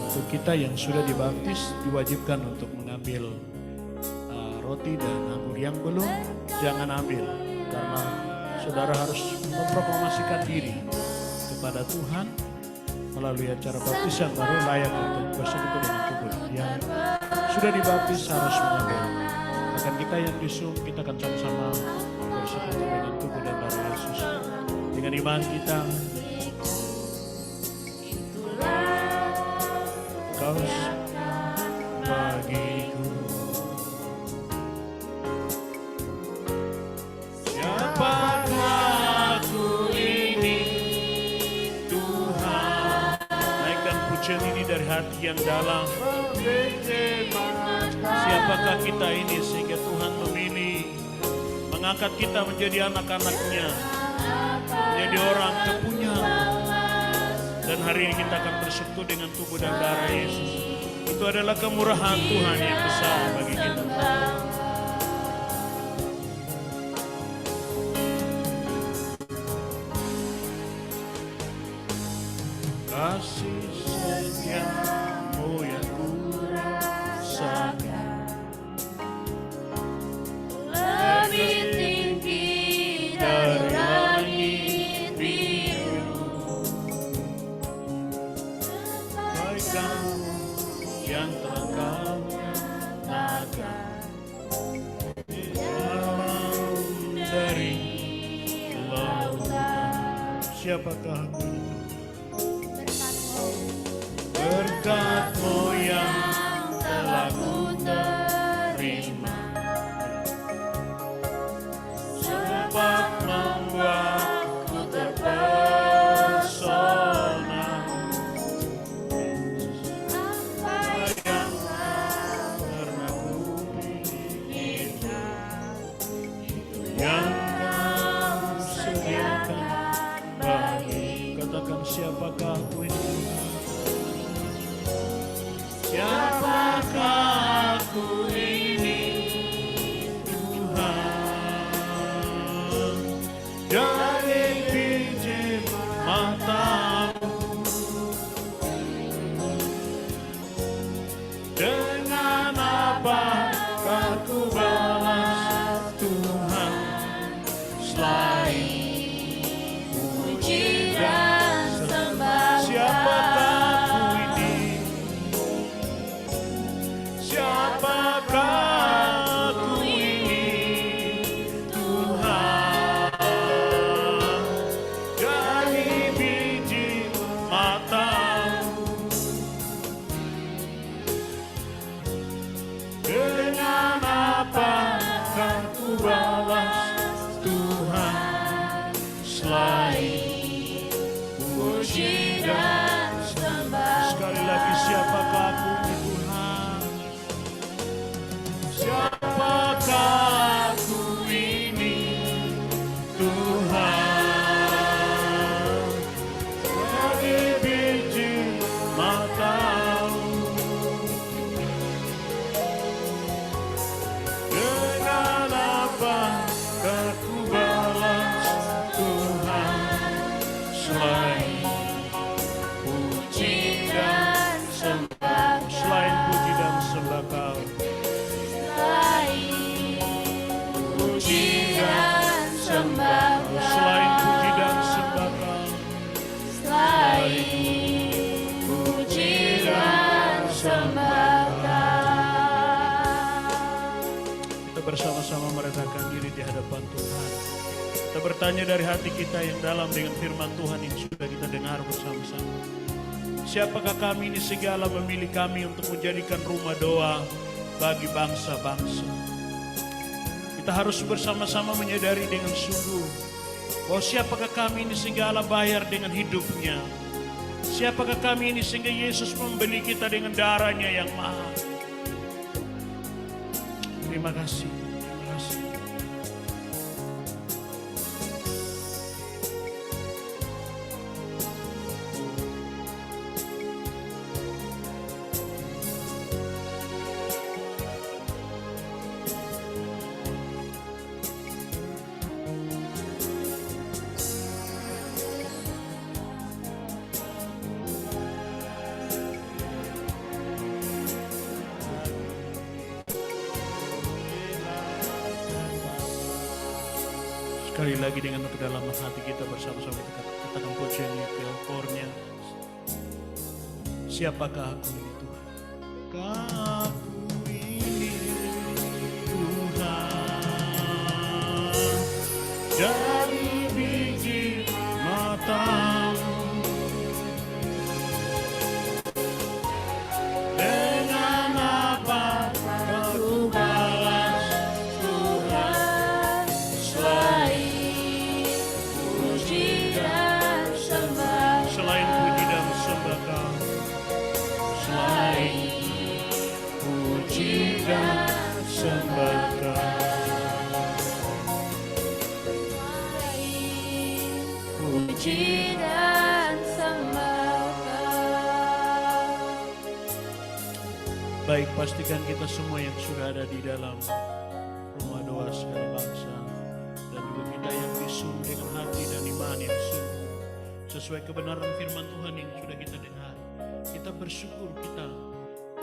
untuk kita yang sudah dibaptis diwajibkan untuk mengambil roti dan anggur. Yang belum, jangan ambil, karena saudara harus memproklamasikan diri kepada Tuhan melalui acara baptisan, baru layak untuk bersekutu dengan tubuh. Yang sudah dibaptis harus mengambil. Bahkan kita yang di Zoom, kita akan sama-sama bersekutu dengan tubuh dan darah Yesus. Dengan iman kita, kau bagiku. Siapakah aku ini, Tuhan? Naikkan pujian ini dari hati yang dalam. Siapakah kita ini sehingga Tuhan memilih mengangkat kita menjadi anak-anak-Nya, menjadi orang kepunyaan. Dan hari ini kita akan bersekutu dengan tubuh dan darah Yesus. Itu adalah kemurahan Tuhan yang besar bagi kita. Kasih setiamu yang ku rasakan, Lebih tinggi dari langit biru, kebaikanmu yang telah kau nyatakan dalam dari lautan. Siapakah aku ini? Berkat-Mu yang telah ku terima, sempat membuatku terpesona. Apa yang pernah ku inginkan, itu yang Kau sediakan bagi. Katakan, siapakah aku ini? Siapakah aku ini, Tuhan? Dari biji matamu, dengan apakah ku balas Tuhan selain puji dan sembah. siapakah aku ini? Siapakah aku ini, Tuhan? Dari biji matamu, balas Tuhan selain puji dan sembah. Sekali lagi, siapakah aku ini Tuhan? Siapakah aku ini Tuhan? Jadi biji matamu, dengan apa aku balas Tuhan selain puji dan sembah. Selain puji dan sembah Kau, Selain puji dan sembah. selain puji dan sembah Kau, Selain puji dan sembah. kita bersama-sama merendahkan diri di hadapan Tuhan. Kita bertanya dari hati kita yang dalam dengan firman Tuhan yang sudah kita dengar bersama-sama. Siapakah kami ini sehingga Allah memilih kami untuk menjadikan rumah doa bagi bangsa-bangsa. Kita harus bersama-sama menyadari dengan sungguh bahwa siapakah kami ini sehingga Allah bayar dengan hidupnya. Siapakah kami ini sehingga Yesus membeli kita dengan darahnya yang mahal. Terima kasih, terima kasih. Sekali lagi dengan kedalaman hati kita bersama-sama kita katakan pujian California. Siapakah aku ini Tuhan? Aku ini Tuhan, dari biji matamu, dengan apa aku balas Tuhan Selain puji dan sembah. selain puji dan sembah Kau, selain puji dan sembah Kau, Puji dan sembah. baik pastikan kita semua yang sudah ada di dalam rumah doa segala bangsa dan juga kita yang bisu dengan hati dan iman yang sungguh sesuai kebenaran firman Tuhan yang sudah kita dengar. Kita bersyukur kita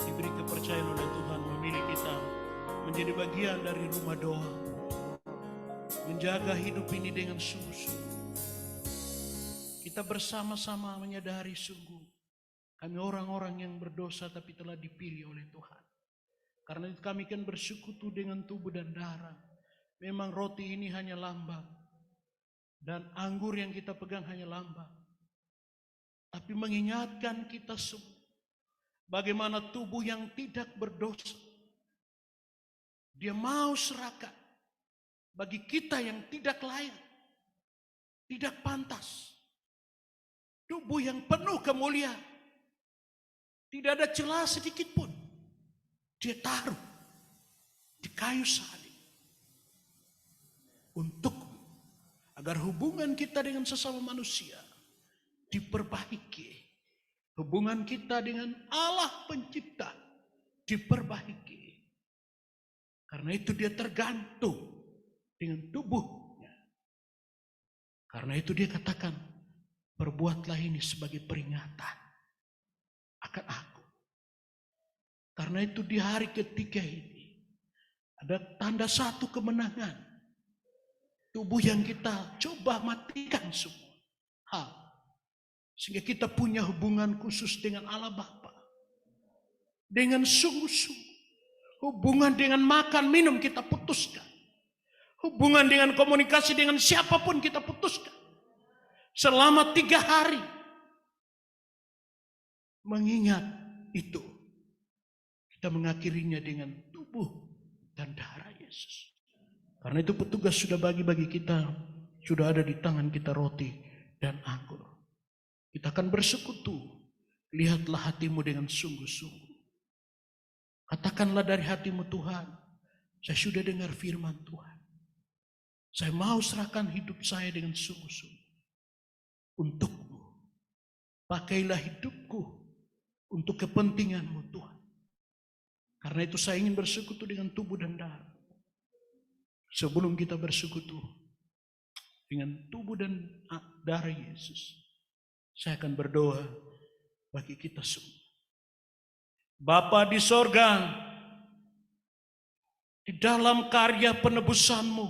diberi kepercayaan oleh Tuhan memilih kita menjadi bagian dari rumah doa, menjaga hidup ini dengan sungguh-sungguh. Kita bersama-sama menyadari sungguh kami orang-orang yang berdosa tapi telah dipilih oleh Tuhan. Karena itu kami kan bersekutu dengan tubuh dan darah. Memang roti ini hanya lambang dan anggur yang kita pegang hanya lambang. Tapi mengingatkan kita semua bagaimana tubuh yang tidak berdosa dia mau serahkan bagi kita yang tidak layak, tidak pantas. Tubuh yang penuh kemuliaan, tidak ada celah sedikit pun. Dia taruh di kayu salib untuk agar hubungan kita dengan sesama manusia diperbaiki. Hubungan kita dengan Allah pencipta diperbaiki. Karena itu dia tergantung dengan tubuhnya. Karena itu dia katakan, perbuatlah ini sebagai peringatan akan aku. Karena itu di hari ketiga ini ada tanda satu kemenangan. Tubuh yang kita coba matikan semua hal. Sehingga kita punya hubungan khusus dengan Allah Bapa. Dengan sungguh-sungguh. Hubungan dengan makan minum kita putuskan. Hubungan dengan komunikasi dengan siapapun kita putuskan. Selama 3 hari. Mengingat itu. Kita mengakhirinya dengan tubuh dan darah Yesus. Karena itu petugas sudah bagi-bagi kita, sudah ada di tangan kita roti dan anggur. Kita akan bersekutu. Lihatlah hatimu dengan sungguh-sungguh. Katakanlah dari hatimu, Tuhan, saya sudah dengar firman Tuhan. Saya mau serahkan hidup saya dengan sungguh-sungguh untukmu. Pakailah hidupku untuk kepentinganmu, Tuhan. Karena itu saya ingin bersekutu dengan tubuh dan darah. Sebelum kita bersekutu dengan tubuh dan darah Yesus, saya akan berdoa bagi kita semua. Bapa di sorga, di dalam karya penebusanmu,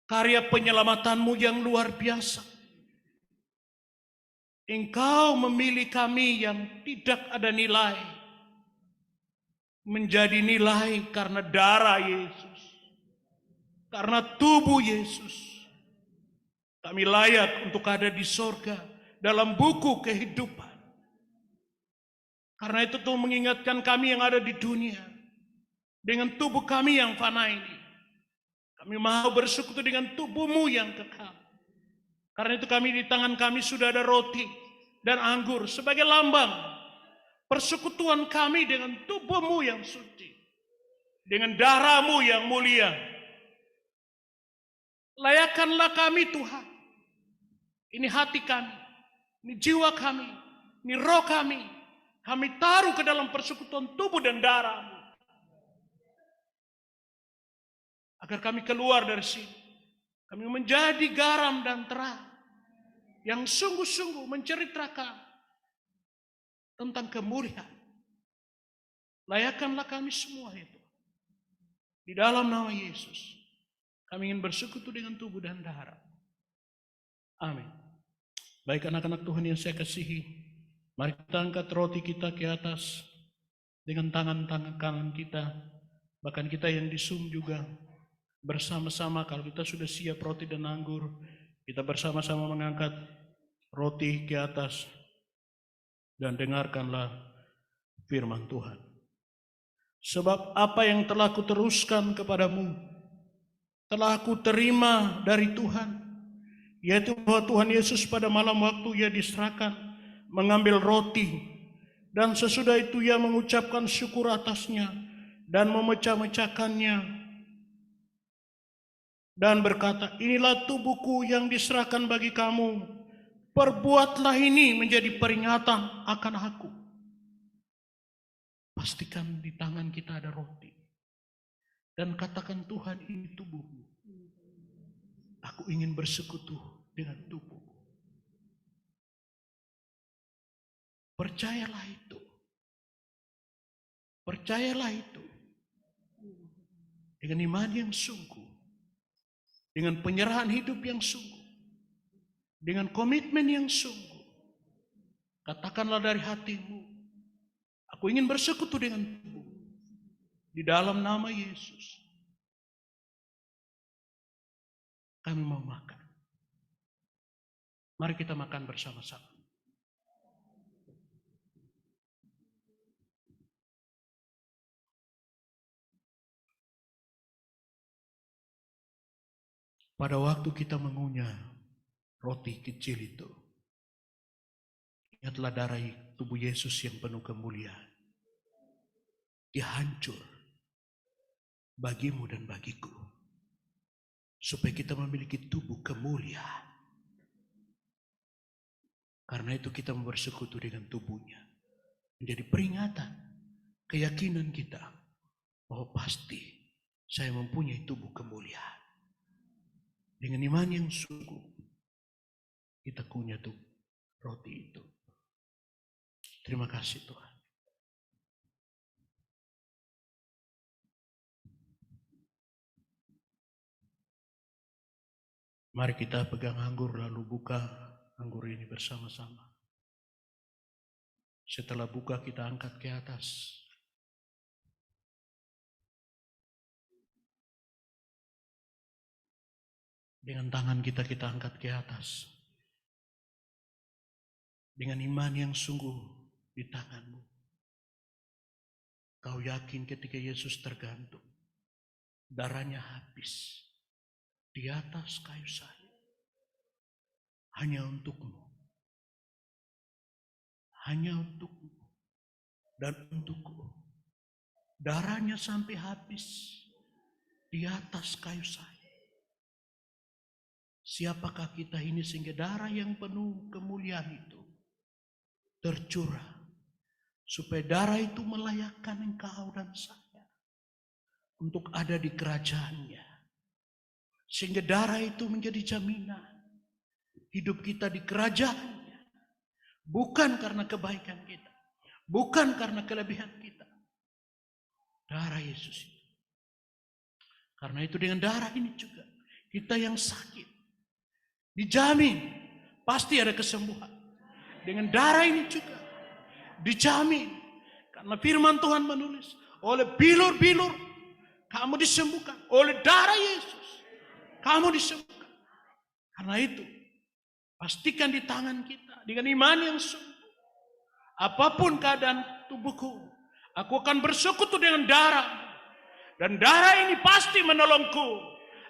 karya penyelamatanmu yang luar biasa, Engkau memilih kami yang tidak ada nilai, menjadi nilai karena darah Yesus, karena tubuh Yesus. Kami layak untuk ada di sorga dalam buku kehidupan. Karena itu Tuhan mengingatkan kami yang ada di dunia dengan tubuh kami yang fana ini. Kami mau bersekutu dengan tubuhmu yang kekal. Karena itu kami di tangan kami sudah ada roti dan anggur sebagai lambang persekutuan kami dengan tubuhmu yang suci, dengan darahmu yang mulia. Layakkanlah kami Tuhan. Ini hati kami, ini jiwa kami, ini roh kami. Kami taruh ke dalam persekutuan tubuh dan darahmu. Agar kami keluar dari sini. Kami menjadi garam dan terang yang sungguh-sungguh menceritakan tentang kemuliaan. Layakkanlah kami semua itu. Di dalam nama Yesus, kami ingin bersekutu dengan tubuh dan darah. Amin. Baik anak-anak Tuhan yang saya kasihi, mari kita angkat roti kita ke atas dengan tangan-tangan kanan kita. Bahkan kita yang di Zoom juga bersama-sama, kalau kita sudah siap roti dan anggur, kita bersama-sama mengangkat roti ke atas dan dengarkanlah firman Tuhan. Sebab apa yang telah kuteruskan kepadamu, telah aku terima dari Tuhan, yaitu bahwa Tuhan Yesus pada malam waktu ia diserahkan, mengambil roti, dan sesudah itu ia mengucapkan syukur atasnya, dan memecah-mecahkannya, dan berkata, inilah tubuhku yang diserahkan bagi kamu, perbuatlah ini menjadi peringatan akan aku. Pastikan di tangan kita ada roti, dan katakan, Tuhan, ini tubuhmu. Aku ingin bersekutu dengan tubuhmu. Percayalah itu. Percayalah itu. Dengan iman yang sungguh. Dengan penyerahan hidup yang sungguh. Dengan komitmen yang sungguh. Katakanlah dari hatimu. Aku ingin bersekutu dengan tubuh. Di dalam nama Yesus. Kami mau makan. Mari kita makan bersama-sama. Pada waktu kita mengunyah roti kecil itu, ingatlah darah tubuh Yesus yang penuh kemuliaan. Dia hancur bagimu dan bagiku, supaya kita memiliki tubuh kemuliaan. Karena itu kita bersekutu dengan tubuhnya. Menjadi peringatan, keyakinan kita bahwa pasti saya mempunyai tubuh kemuliaan. Dengan iman yang sungguh, kita kunyah tuh roti itu. Terima kasih Tuhan. Mari kita pegang anggur lalu buka anggur ini bersama-sama. Setelah buka kita angkat ke atas. Dengan tangan kita angkat ke atas. Dengan iman yang sungguh di tanganmu. Kau yakin ketika Yesus tergantung. darahnya habis di atas kayu salib hanya untukmu. Hanya untukmu dan untukku. Darahnya sampai habis di atas kayu salib. Siapakah kita ini sehingga darah yang penuh kemuliaan itu tercurah, supaya darah itu melayakkan engkau dan saya untuk ada di kerajaannya. Sehingga darah itu menjadi jaminan hidup kita di kerajaannya. Bukan karena kebaikan kita, bukan karena kelebihan kita. Darah Yesus itu. Karena itu dengan darah ini juga kita yang sakit dijamin pasti ada kesembuhan. Dengan darah ini juga dijamin, karena firman Tuhan menulis, oleh bilur-bilur kamu disembuhkan, oleh darah Yesus kamu disembuhkan. Karena itu pastikan di tangan kita dengan iman yang sungguh, apapun keadaan tubuhku, aku akan bersekutu dengan darah. Dan darah ini pasti menolongku.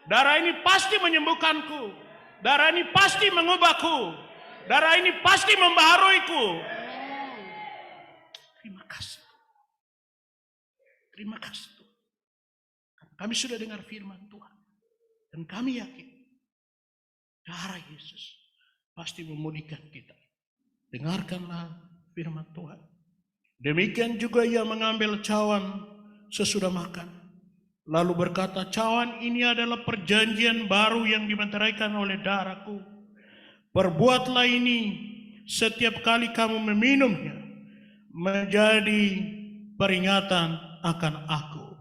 Darah ini pasti menyembuhkanku. Darah ini pasti mengubahku. Darah ini pasti membaharuiku. Terima kasih. Terima kasih Tuhan. Kami sudah dengar firman Tuhan. Dan kami yakin darah Yesus pasti memulihkan kita. Dengarkanlah firman Tuhan. Demikian juga ia mengambil cawan sesudah makan. Lalu berkata, cawan ini adalah perjanjian baru yang dimeteraikan oleh darahku. Perbuatlah ini setiap kali kamu meminumnya, menjadi peringatan akan aku.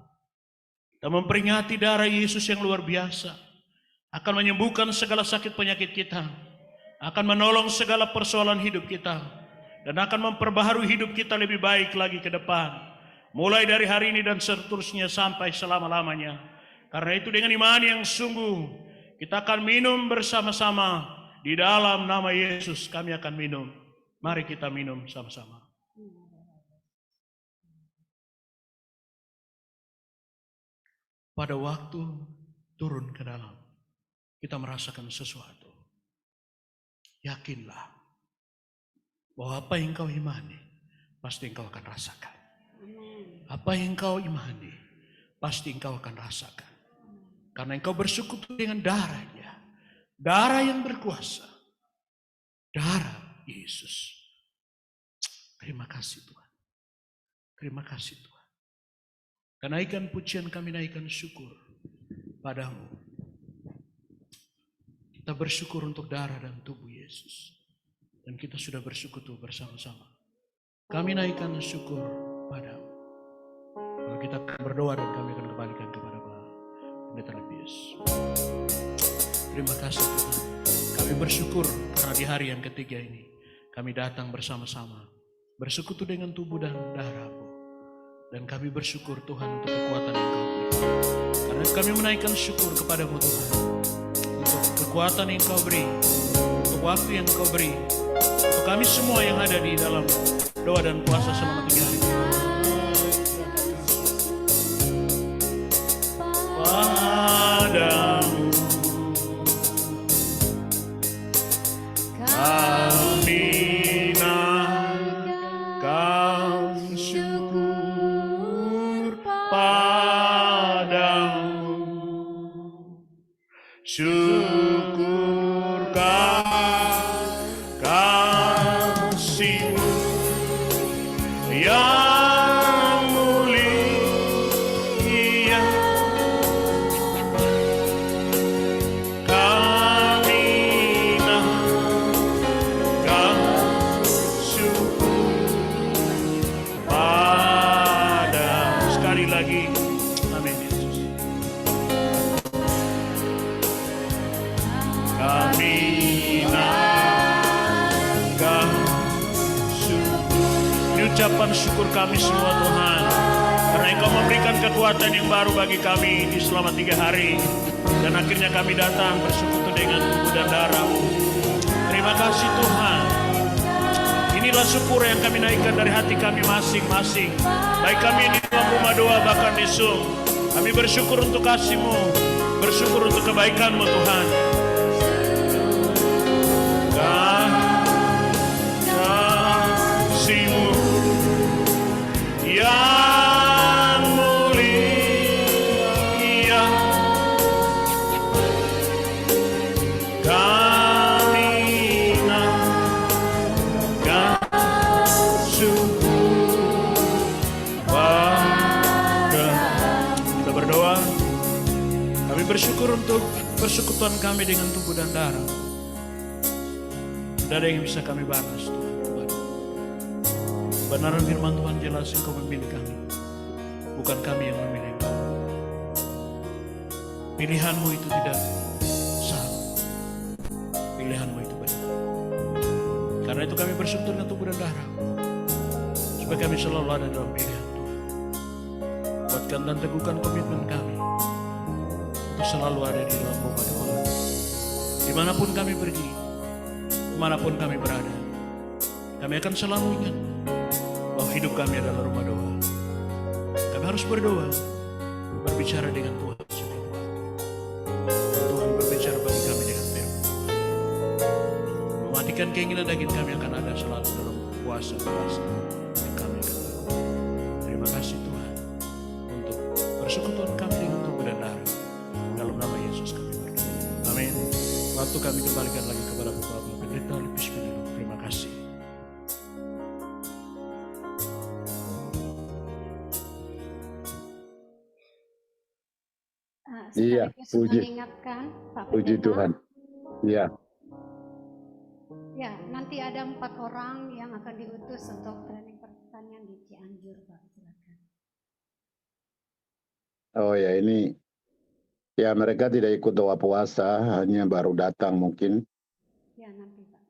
Kita memperingati darah Yesus yang luar biasa. Akan menyembuhkan segala sakit penyakit kita. Akan menolong segala persoalan hidup kita. Dan akan memperbaharui hidup kita lebih baik lagi ke depan. Mulai dari hari ini dan seterusnya sampai selama-lamanya. Karena itu dengan iman yang sungguh, kita akan minum bersama-sama. Di dalam nama Yesus kami akan minum. Mari kita minum sama-sama. Pada waktu turun ke dalam, kita merasakan sesuatu. Yakinlah bahwa apa yang kau imani, pasti engkau akan rasakan. Apa yang engkau imani, pasti engkau akan rasakan. Karena engkau bersekutu dengan darahnya. Darah yang berkuasa. Darah Yesus. Terima kasih Tuhan. Terima kasih Tuhan. Karena naikkan pujian kami, naikkan syukur padamu. Kita bersyukur untuk darah dan tubuh Yesus. Dan kita sudah bersekutu bersama-sama. Kami naikkan syukur padamu. Lalu kita berdoa dan kami akan kembalikan kepada Bapak Pendeta Lepius. Terima kasih Tuhan. Kami bersyukur karena di hari yang ketiga ini kami datang bersama-sama bersekutu dengan tubuh dan darah-Mu. Dan kami bersyukur Tuhan untuk kekuatan yang Kau beri. Karena kami menaikkan syukur kepada-Mu Tuhan. Untuk kekuatan yang Kau beri. Untuk waktu yang Kau beri. Untuk kami semua yang ada di dalam doa dan puasa selama 3 hari. Padamu kami naikkan syukur padamu, syukurkan kasih-Mu yang mulia. Ucapan syukur kami semua Tuhan, karena Engkau memberikan kekuatan yang baru bagi kami di selama 3 hari, dan akhirnya kami datang bersekutu dengan tubuh dan darah-Mu. Terima kasih Tuhan. Inilah syukur yang kami naikkan dari hati kami masing-masing, baik kami di dalam rumah doa bahkan di Zoom. Kami bersyukur untuk kasih-Mu, bersyukur untuk kebaikan-Mu Tuhan. Kasih-Mu yang mulia, kami naikkan syukur padamu. Kita berdoa. Kami bersyukur untuk persekutuan kami dengan tubuh dan darah. Tidak ada yang bisa kami balas Tuhan. Kebenaran firman Tuhan jelas Engkau memilih kami, bukan kami yang memilih Engkau. Pilihan-Mu itu tidak salah, pilihan-Mu itu benar. Karena itu kami bersekutu dengan tubuh dan darah, supaya kami selalu ada dalam pilihan Tuhan. Kuatkan dan teguhkan komitmen kami untuk selalu ada di dalam rumah Tuhan. Dimanapun kami pergi, kemanapun kami berada, kami akan selalu ingat bahwa hidup kami adalah rumah doa. Kami harus berdoa, berbicara dengan Tuhan setiap waktu. Tuhan berbicara bagi kami dengan firman. Mematikan keinginan daging kami akan ada selalu dalam puasa yang kami akan lakukan. Terima kasih Tuhan untuk persekutuan kami dengan tubuh dan darah. Dalam nama Yesus kami berdoa. Amin. Waktu kami kembalikan lagi kepada Bapak Pendeta Lipis Pinelo. Terima kasih. Iya, Sekaligus puji. mengingatkan Pak Puji Pendeta, Tuhan. Iya. ya nanti ada 4 orang yang akan diutus untuk training pertanian di Cianjur, Pak. Silakan. Oh ya, ini ya mereka tidak ikut doa puasa, hanya baru datang mungkin. Ya nanti Pak.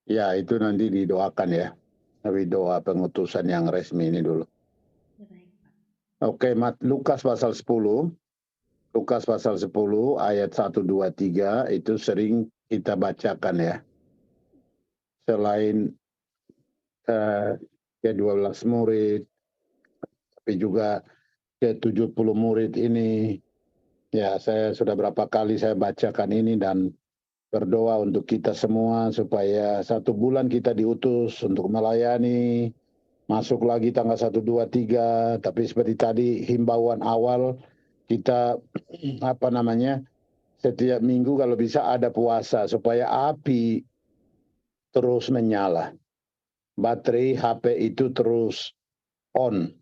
Ya itu nanti didoakan ya. Tapi doa pengutusan yang resmi ini dulu. Ya baik Pak. Oke, Lukas pasal 10. Lukas pasal 10 ayat 1, 2, 3 itu sering kita bacakan ya. Selain ke 12 murid, tapi juga ke 70 murid ini. Ya, saya sudah berapa kali saya bacakan ini dan berdoa untuk kita semua supaya 1 bulan kita diutus untuk melayani. Masuk lagi tanggal 1, 2, 3. Tapi seperti tadi himbauan awal kita setiap minggu kalau bisa ada puasa supaya api terus menyala. Baterai HP itu terus on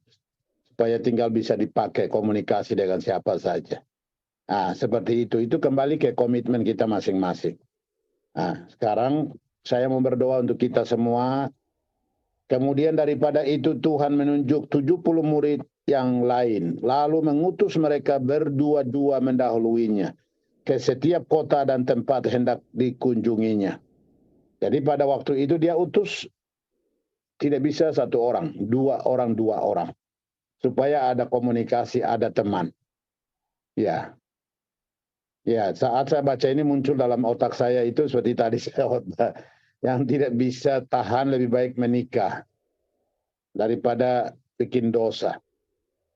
supaya tinggal bisa dipakai komunikasi dengan siapa saja. Nah, seperti itu. Itu kembali ke komitmen kita masing-masing. Nah, sekarang saya mau berdoa untuk kita semua. Kemudian daripada itu Tuhan menunjuk 70 murid yang lain. Lalu mengutus mereka berdua-dua mendahuluinya ke setiap kota dan tempat hendak dikunjunginya. Jadi pada waktu itu dia utus tidak bisa 1 orang, 2 orang. Supaya ada komunikasi, ada teman. Ya. Ya, saat saya baca ini muncul dalam otak saya itu seperti tadi saya khotbah. Yang tidak bisa tahan lebih baik menikah daripada bikin dosa.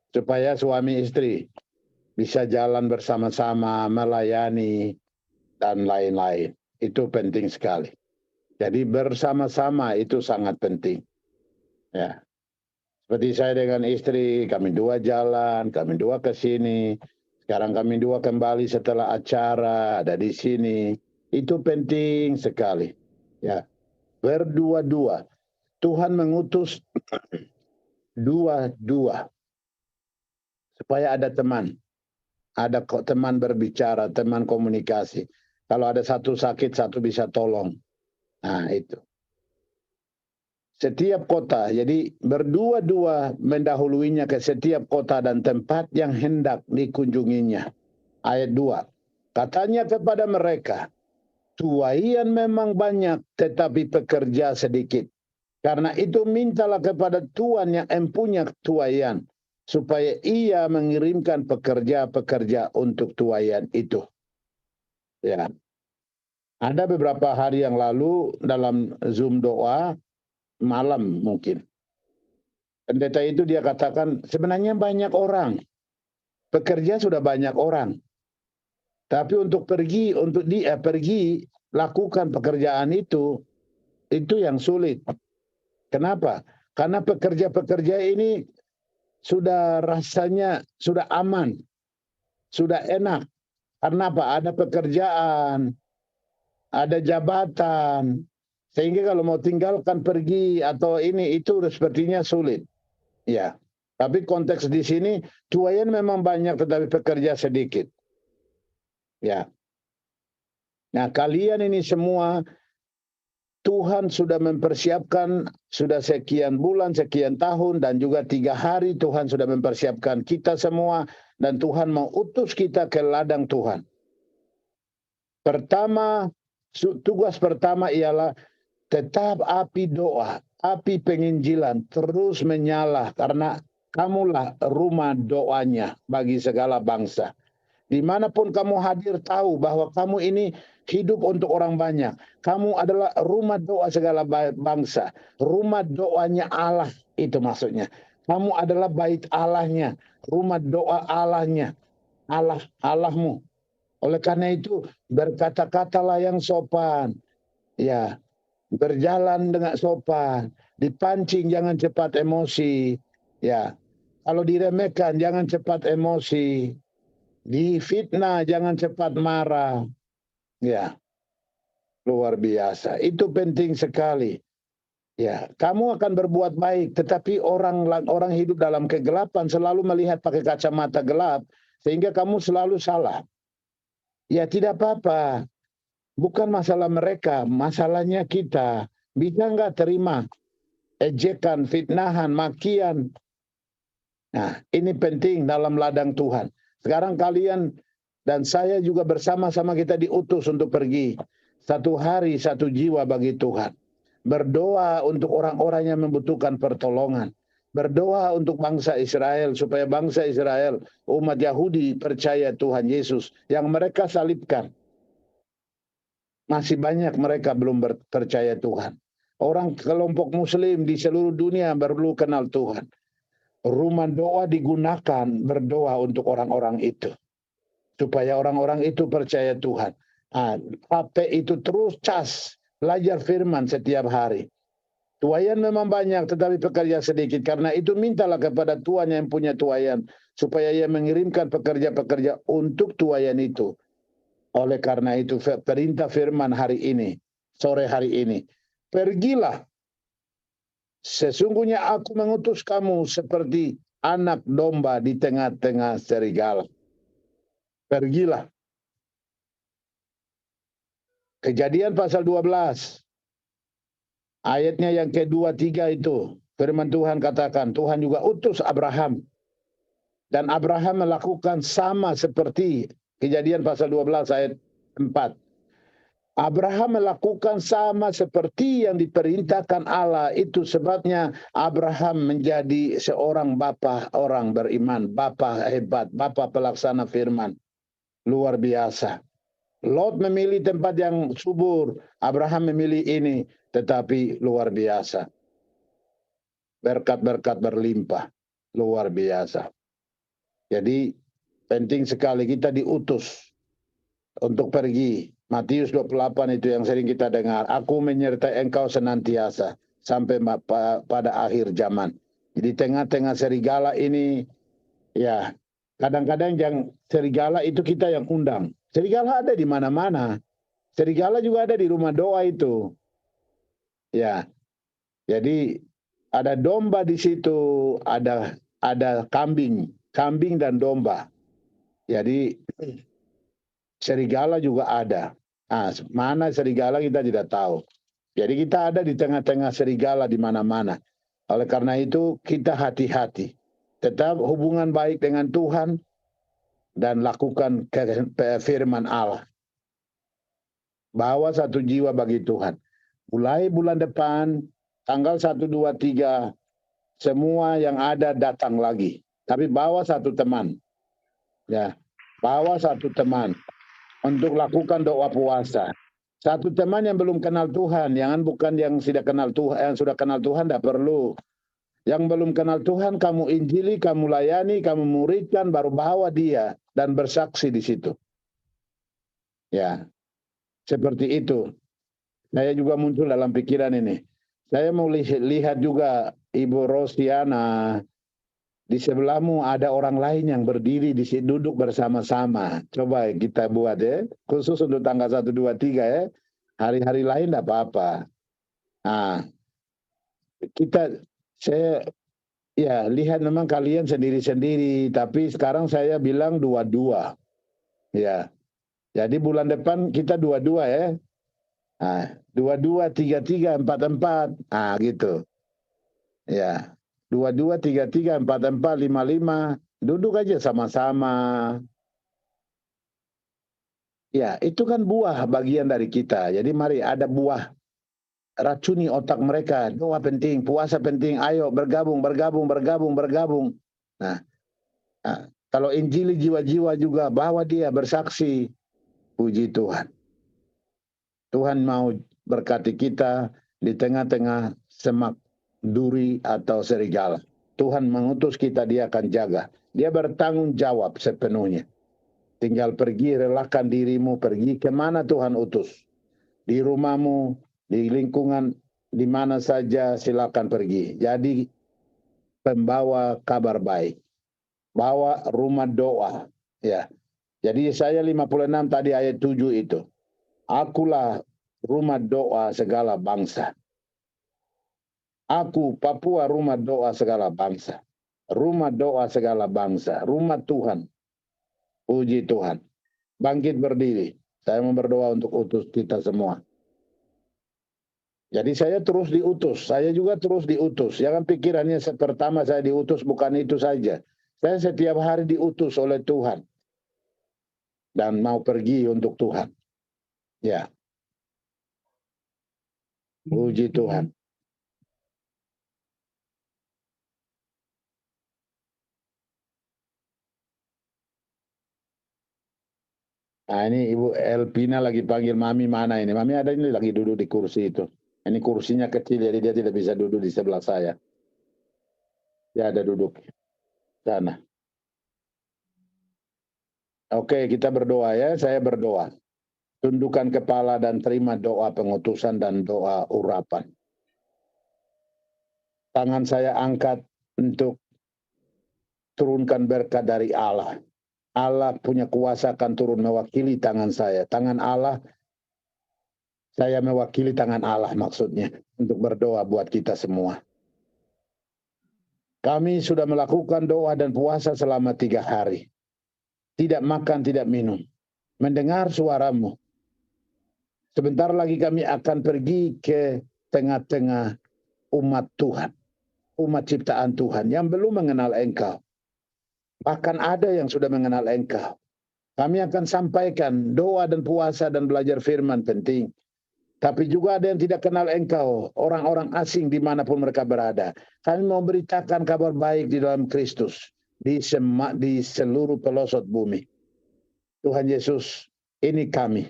Supaya suami istri bisa jalan bersama-sama, melayani, dan lain-lain. Itu penting sekali. Jadi bersama-sama itu sangat penting. Ya. Seperti saya dengan istri, kami 2 jalan, kami 2 ke sini. Sekarang kami 2 kembali setelah acara, ada di sini. Itu penting sekali. Ya, berdua-dua. Tuhan mengutus 2-2 supaya ada teman. Ada teman berbicara, teman komunikasi. Kalau ada satu sakit, satu bisa tolong. Nah, itu. Setiap kota, jadi berdua-dua mendahuluinya ke setiap kota dan tempat yang hendak dikunjunginya. Ayat 2. Katanya kepada mereka, tuaian memang banyak, tetapi pekerja sedikit. Karena itu mintalah kepada Tuhan yang empunya tuaian, supaya ia mengirimkan pekerja-pekerja untuk tuaian itu. Ya. Ada beberapa hari yang lalu dalam Zoom doa, malam mungkin. Pendeta itu dia katakan, sebenarnya banyak orang. Pekerja sudah banyak orang. Tapi untuk pergi lakukan pekerjaan itu yang sulit. Kenapa? Karena pekerja-pekerja ini sudah rasanya sudah aman, sudah enak. Karena apa? Ada pekerjaan, ada jabatan. Sehingga kalau mau tinggalkan pergi atau ini itu sepertinya sulit. Ya. Tapi konteks di sini tuayan memang banyak tetapi pekerja sedikit. Ya. Nah, kalian ini semua Tuhan sudah mempersiapkan sudah sekian bulan, sekian tahun dan juga 3 hari Tuhan sudah mempersiapkan kita semua dan Tuhan mau utus kita ke ladang Tuhan. Tugas pertama ialah tetap api doa, api penginjilan terus menyala karena kamulah rumah doanya bagi segala bangsa. Dimanapun kamu hadir tahu bahwa kamu ini hidup untuk orang banyak. Kamu adalah rumah doa segala bangsa. Rumah doanya Allah itu maksudnya. Kamu adalah bait Allahnya. Rumah doa Allahnya. Allahmu. Oleh karena itu berkata-katalah yang sopan. Ya, berjalan dengan sopan. Dipancing jangan cepat emosi. Ya, kalau diremehkan jangan cepat emosi. Difitnah jangan cepat marah. Ya. Luar biasa. Itu penting sekali. Ya, kamu akan berbuat baik tetapi orang hidup dalam kegelapan selalu melihat pakai kacamata gelap sehingga kamu selalu salah. Ya, tidak apa-apa. Bukan masalah mereka, masalahnya kita. Bisa enggak terima ejekan, fitnahan, makian. Nah, ini penting dalam ladang Tuhan. Sekarang kalian dan saya juga bersama-sama kita diutus untuk pergi. 1 hari 1 jiwa bagi Tuhan. Berdoa untuk orang-orang yang membutuhkan pertolongan. Berdoa untuk bangsa Israel supaya bangsa Israel, umat Yahudi percaya Tuhan Yesus yang mereka salibkan. Masih banyak mereka belum percaya Tuhan. Orang kelompok muslim di seluruh dunia perlu kenal Tuhan. Rumah doa digunakan berdoa untuk orang-orang itu. Supaya orang-orang itu percaya Tuhan. HP itu terus cas. Belajar firman setiap hari. Tuayan memang banyak tetapi pekerja sedikit. Karena itu mintalah kepada Tuhan yang punya tuayan. Supaya ia mengirimkan pekerja-pekerja untuk tuayan itu. Oleh karena itu perintah firman hari ini. Sore hari ini. Pergilah. Sesungguhnya aku mengutus kamu seperti anak domba di tengah-tengah serigala. Pergilah. Kejadian pasal 12. Ayatnya yang kedua, 3 itu. Firman Tuhan katakan, Tuhan juga utus Abraham. Dan Abraham melakukan sama seperti Kejadian pasal 12 ayat 4. Abraham melakukan sama seperti yang diperintahkan Allah. Itu sebabnya Abraham menjadi seorang bapa orang beriman. Bapa hebat, bapa pelaksana firman. Luar biasa. Lot memilih tempat yang subur. Abraham memilih ini. Tetapi luar biasa. Berkat-berkat berlimpah. Luar biasa. Jadi penting sekali kita diutus untuk pergi. Matius 28 itu yang sering kita dengar. Aku menyertai engkau senantiasa sampai pada akhir zaman. Di tengah-tengah serigala ini, ya kadang-kadang yang serigala itu kita yang undang. Serigala ada di mana-mana. Serigala juga ada di rumah doa itu. Ya, jadi ada domba di situ, ada kambing dan domba. Jadi serigala juga ada. Mana serigala kita tidak tahu. Jadi kita ada di tengah-tengah serigala di mana-mana. Oleh karena itu kita hati-hati. Tetap hubungan baik dengan Tuhan dan lakukan firman Allah. Bawa 1 jiwa bagi Tuhan. Mulai bulan depan, tanggal 1, 2, 3, semua yang ada datang lagi. Tapi bawa 1 teman. Ya, bawa 1 teman. Untuk lakukan doa puasa. 1 teman yang belum kenal Tuhan, jangan bukan yang sudah kenal Tuhan, yang sudah kenal Tuhan tidak perlu. Yang belum kenal Tuhan, kamu injili, kamu layani, kamu muridkan, baru bawa dia dan bersaksi di situ. Ya, seperti itu. Saya juga muncul dalam pikiran ini. Saya mau lihat juga Ibu Rosiana. Di sebelahmu ada orang lain yang berdiri di situ, duduk bersama-sama. Coba kita buat ya. Khusus untuk tanggal 1, 2, 3 ya. Hari-hari lain tidak apa-apa. Nah, saya ya lihat memang kalian sendiri-sendiri. Tapi sekarang saya bilang 2-2. Ya. Jadi bulan depan kita 2-2 ya. Nah, 2-2, 3-3, 4-4. Nah, gitu. Ya. 2-2, 3-3, 4-4, 5-5. Duduk aja sama-sama. Ya, itu kan buah bagian dari kita. Jadi mari ada buah. Racuni otak mereka. Doa penting, puasa penting. Ayo bergabung. Nah, kalau injili jiwa-jiwa juga, bawa dia bersaksi. Puji Tuhan. Tuhan mau berkati kita di tengah-tengah semak duri atau serigala. Tuhan mengutus kita, dia akan jaga. Dia bertanggung jawab sepenuhnya. Tinggal pergi, relakan dirimu, pergi kemana Tuhan utus. Di rumahmu, di lingkungan, di mana saja silakan pergi. Jadi pembawa kabar baik. Bawa rumah doa. Ya. Jadi Yesaya 56 tadi ayat 7 itu. Akulah rumah doa segala bangsa. Aku, Papua, rumah doa segala bangsa. Rumah doa segala bangsa. Rumah Tuhan. Puji Tuhan. Bangkit berdiri. Saya mau berdoa untuk utus kita semua. Jadi saya terus diutus. Saya juga terus diutus. Jangan pikirannya pertama saya diutus bukan itu saja. Saya setiap hari diutus oleh Tuhan. Dan mau pergi untuk Tuhan. Ya. Puji Tuhan. Nah ini Ibu Elpina lagi panggil Mami mana ini. Mami ada ini lagi duduk di kursi itu. Ini kursinya kecil jadi dia tidak bisa duduk di sebelah saya. Dia ada duduk sana. Oke, kita berdoa ya. Saya berdoa. Tundukkan kepala dan terima doa pengutusan dan doa urapan. Tangan saya angkat untuk turunkan berkat dari Allah. Allah punya kuasa akan turun mewakili tangan saya. Tangan Allah, saya mewakili tangan Allah maksudnya. Untuk berdoa buat kita semua. Kami sudah melakukan doa dan puasa selama 3 hari. Tidak makan, tidak minum. Mendengar suaramu. Sebentar lagi kami akan pergi ke tengah-tengah umat Tuhan. Umat ciptaan Tuhan yang belum mengenal Engkau. Bahkan ada yang sudah mengenal Engkau. Kami akan sampaikan doa dan puasa dan belajar firman penting. Tapi juga ada yang tidak kenal Engkau. Orang-orang asing dimanapun mereka berada. Kami mau beritakan kabar baik di dalam Kristus. Di seluruh pelosok bumi. Tuhan Yesus, ini kami.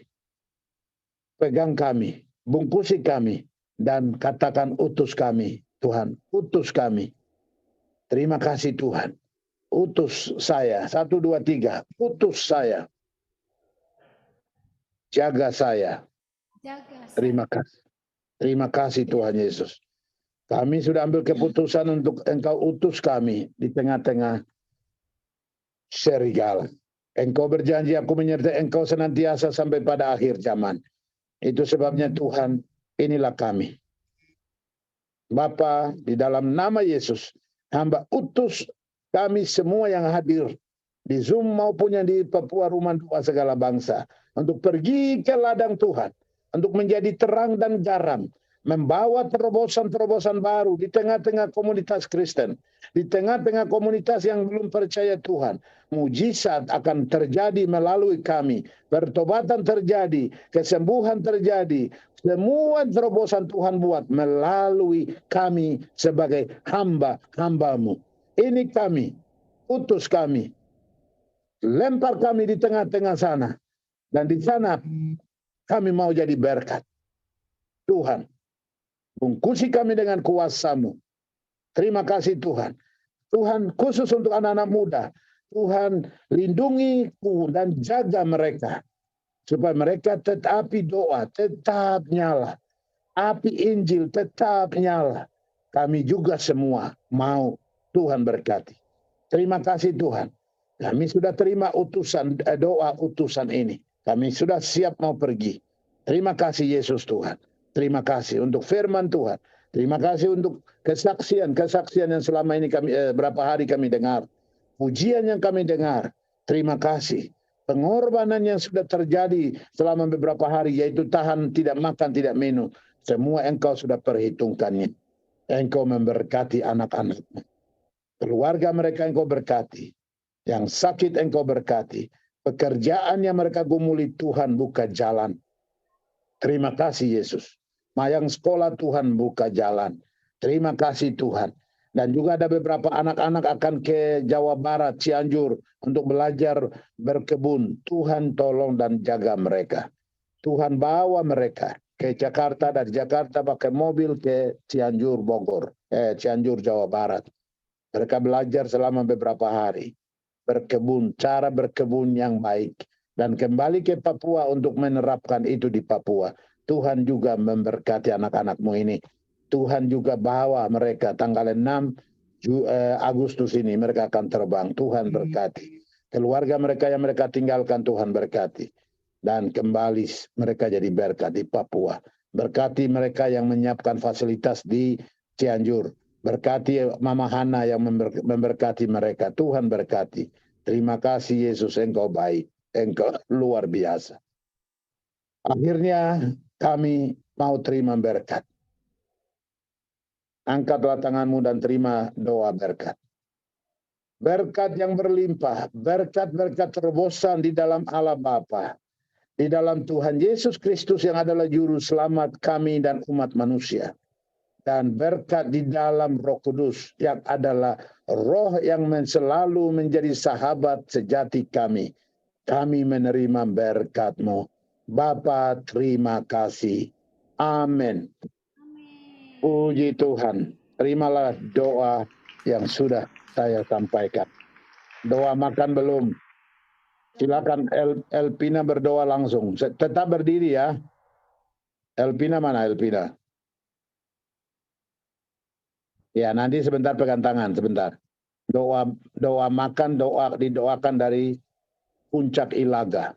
Pegang kami. Bungkusi kami. Dan katakan utus kami. Tuhan, utus kami. Terima kasih Tuhan. Utus saya. 1, 2, 3. Utus saya. Jaga saya. Terima kasih. Terima kasih Tuhan Yesus. Kami sudah ambil keputusan untuk Engkau utus kami di tengah-tengah serigala. Engkau berjanji aku menyertai Engkau senantiasa sampai pada akhir zaman. Itu sebabnya Tuhan, inilah kami. Bapa, di dalam nama Yesus, hamba utus kami semua yang hadir di Zoom maupun yang di Papua Rumah Doa segala bangsa untuk pergi ke ladang Tuhan, untuk menjadi terang dan garam, membawa terobosan-terobosan baru di tengah-tengah komunitas Kristen, di tengah-tengah komunitas yang belum percaya Tuhan. Mujizat akan terjadi melalui kami, pertobatan terjadi, kesembuhan terjadi, semua terobosan Tuhan buat melalui kami sebagai hamba-hambamu. Ini kami, utus kami, lempar kami di tengah-tengah sana. Dan di sana kami mau jadi berkat. Tuhan, bungkusi kami dengan kuasa-Mu. Terima kasih Tuhan. Tuhan khusus untuk anak-anak muda. Tuhan lindungi dan jaga mereka. Supaya mereka api doa tetap nyala. Api Injil tetap nyala. Kami juga semua mau Tuhan berkati. Terima kasih Tuhan. Kami sudah terima doa utusan ini. Kami sudah siap mau pergi. Terima kasih Yesus Tuhan. Terima kasih untuk firman Tuhan. Terima kasih untuk kesaksian yang selama ini berapa hari kami dengar. Pujian yang kami dengar. Terima kasih. Pengorbanan yang sudah terjadi selama beberapa hari, yaitu tahan, tidak makan, tidak minum. Semua Engkau sudah perhitungkannya. Engkau memberkati anak-anak-Mu. Keluarga mereka Engkau berkati. Yang sakit Engkau berkati. Pekerjaan yang mereka gumuli, Tuhan buka jalan. Terima kasih Yesus. Mayang sekolah Tuhan buka jalan. Terima kasih Tuhan. Dan juga ada beberapa anak-anak akan ke Jawa Barat, Cianjur, untuk belajar berkebun. Tuhan tolong dan jaga mereka. Tuhan bawa mereka ke Jakarta, dari Jakarta pakai mobil ke Cianjur, Cianjur, Jawa Barat. Mereka belajar selama beberapa hari. Berkebun, cara berkebun yang baik. Dan kembali ke Papua untuk menerapkan itu di Papua. Tuhan juga memberkati anak-anak-Mu ini. Tuhan juga bawa mereka tanggal 6 Agustus ini. Mereka akan terbang. Tuhan berkati. Keluarga mereka yang mereka tinggalkan, Tuhan berkati. Dan kembali mereka jadi berkat di Papua. Berkati mereka yang menyiapkan fasilitas di Cianjur. Berkati Mama Hana yang memberkati mereka. Tuhan berkati. Terima kasih Yesus, Engkau baik. Engkau luar biasa. Akhirnya kami mau terima berkat. Angkatlah tanganmu dan terima doa berkat. Berkat yang berlimpah, berkat-berkat terobosan di dalam Allah Bapa, di dalam Tuhan Yesus Kristus yang adalah juru selamat kami dan umat manusia. Dan berkat di dalam Roh Kudus yang adalah roh yang selalu menjadi sahabat sejati kami. Kami menerima berkat-Mu. Bapa, terima kasih. Amin. Puji Tuhan. Terimalah doa yang sudah saya sampaikan. Doa makan belum? Silakan Elpina berdoa langsung. Tetap berdiri ya. Elpina mana Elpina? Ya, nanti sebentar pegang tangan, sebentar. Doa makan, didoakan dari Puncak Ilaga.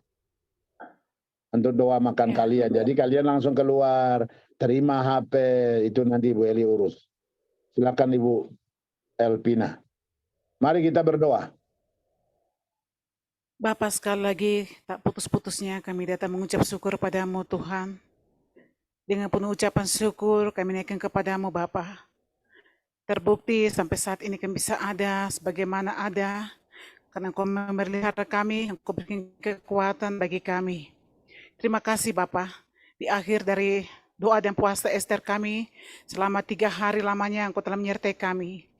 Untuk doa makan kalian. Jadi kalian langsung keluar, terima HP, itu nanti Ibu Eli urus. Silakan Ibu Elpina. Mari kita berdoa. Bapa, sekali lagi tak putus-putusnya kami datang mengucap syukur padamu Tuhan. Dengan penuh ucapan syukur kami naikkan kepadamu Bapa. Terbukti sampai saat ini kami bisa ada sebagaimana ada. Karena Engkau memelihara kami, Engkau berikan kekuatan bagi kami. Terima kasih Bapa. Di akhir dari doa dan puasa Ester kami, selama 3 hari lamanya Engkau telah menyertai kami.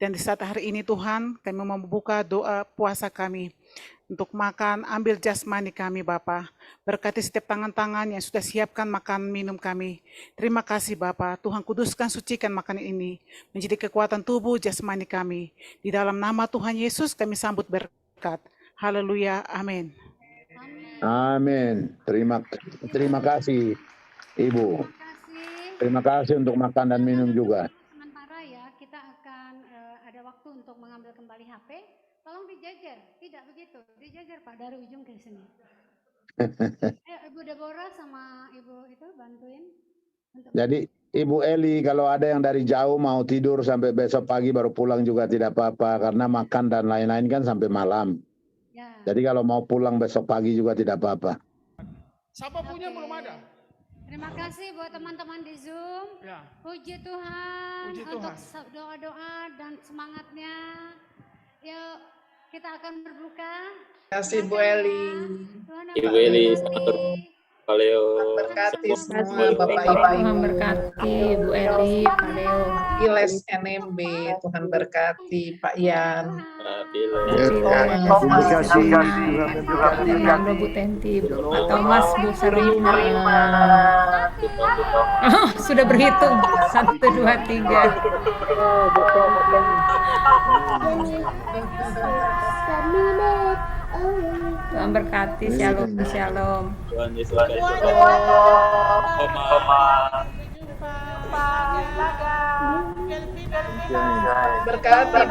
Dan di saat hari ini Tuhan, kami mau membuka doa puasa kami. Untuk makan, ambil jasmani kami Bapa. Berkati setiap tangan-tangan yang sudah siapkan makan minum kami. Terima kasih Bapa. Tuhan kuduskan, sucikan makanan ini. Menjadi kekuatan tubuh jasmani kami. Di dalam nama Tuhan Yesus kami sambut berkat. Haleluya. Amin. Amin. Terima kasih Ibu. Terima kasih untuk makan dan minum juga. Sementara ya, kita akan ada waktu untuk mengambil kembali HP. Tolong dijajar, tidak begitu, dijajar Pak dari ujung ke sini. Ibu Deborah sama Ibu itu bantuin. Jadi Ibu Eli kalau ada yang dari jauh mau tidur sampai besok pagi baru pulang juga tidak apa-apa. Karena makan dan lain-lain kan sampai malam. Ya. Jadi kalau mau pulang besok pagi juga tidak apa-apa. Siapa punya belum ada? Terima kasih buat teman-teman di Zoom. Ya. Puji Tuhan untuk doa-doa dan semangatnya. Yuk kita akan berbuka. Terima kasih Bu Eli. Ibu Eli, Paleo. Berkati semua Bapak Ibu. Tuhan berkati Bu Eli, Pak Leo. Iles NMB, Tuhan berkati Pak Yan. Terima kasih. Halo Bu Tenti, Pak Thomas, Bu Sarima. Oh, sudah berhitung. 1, 2, 3. Tuhan berkati, shalom, shalom. Tuhan Yesus Kristus. Berkati,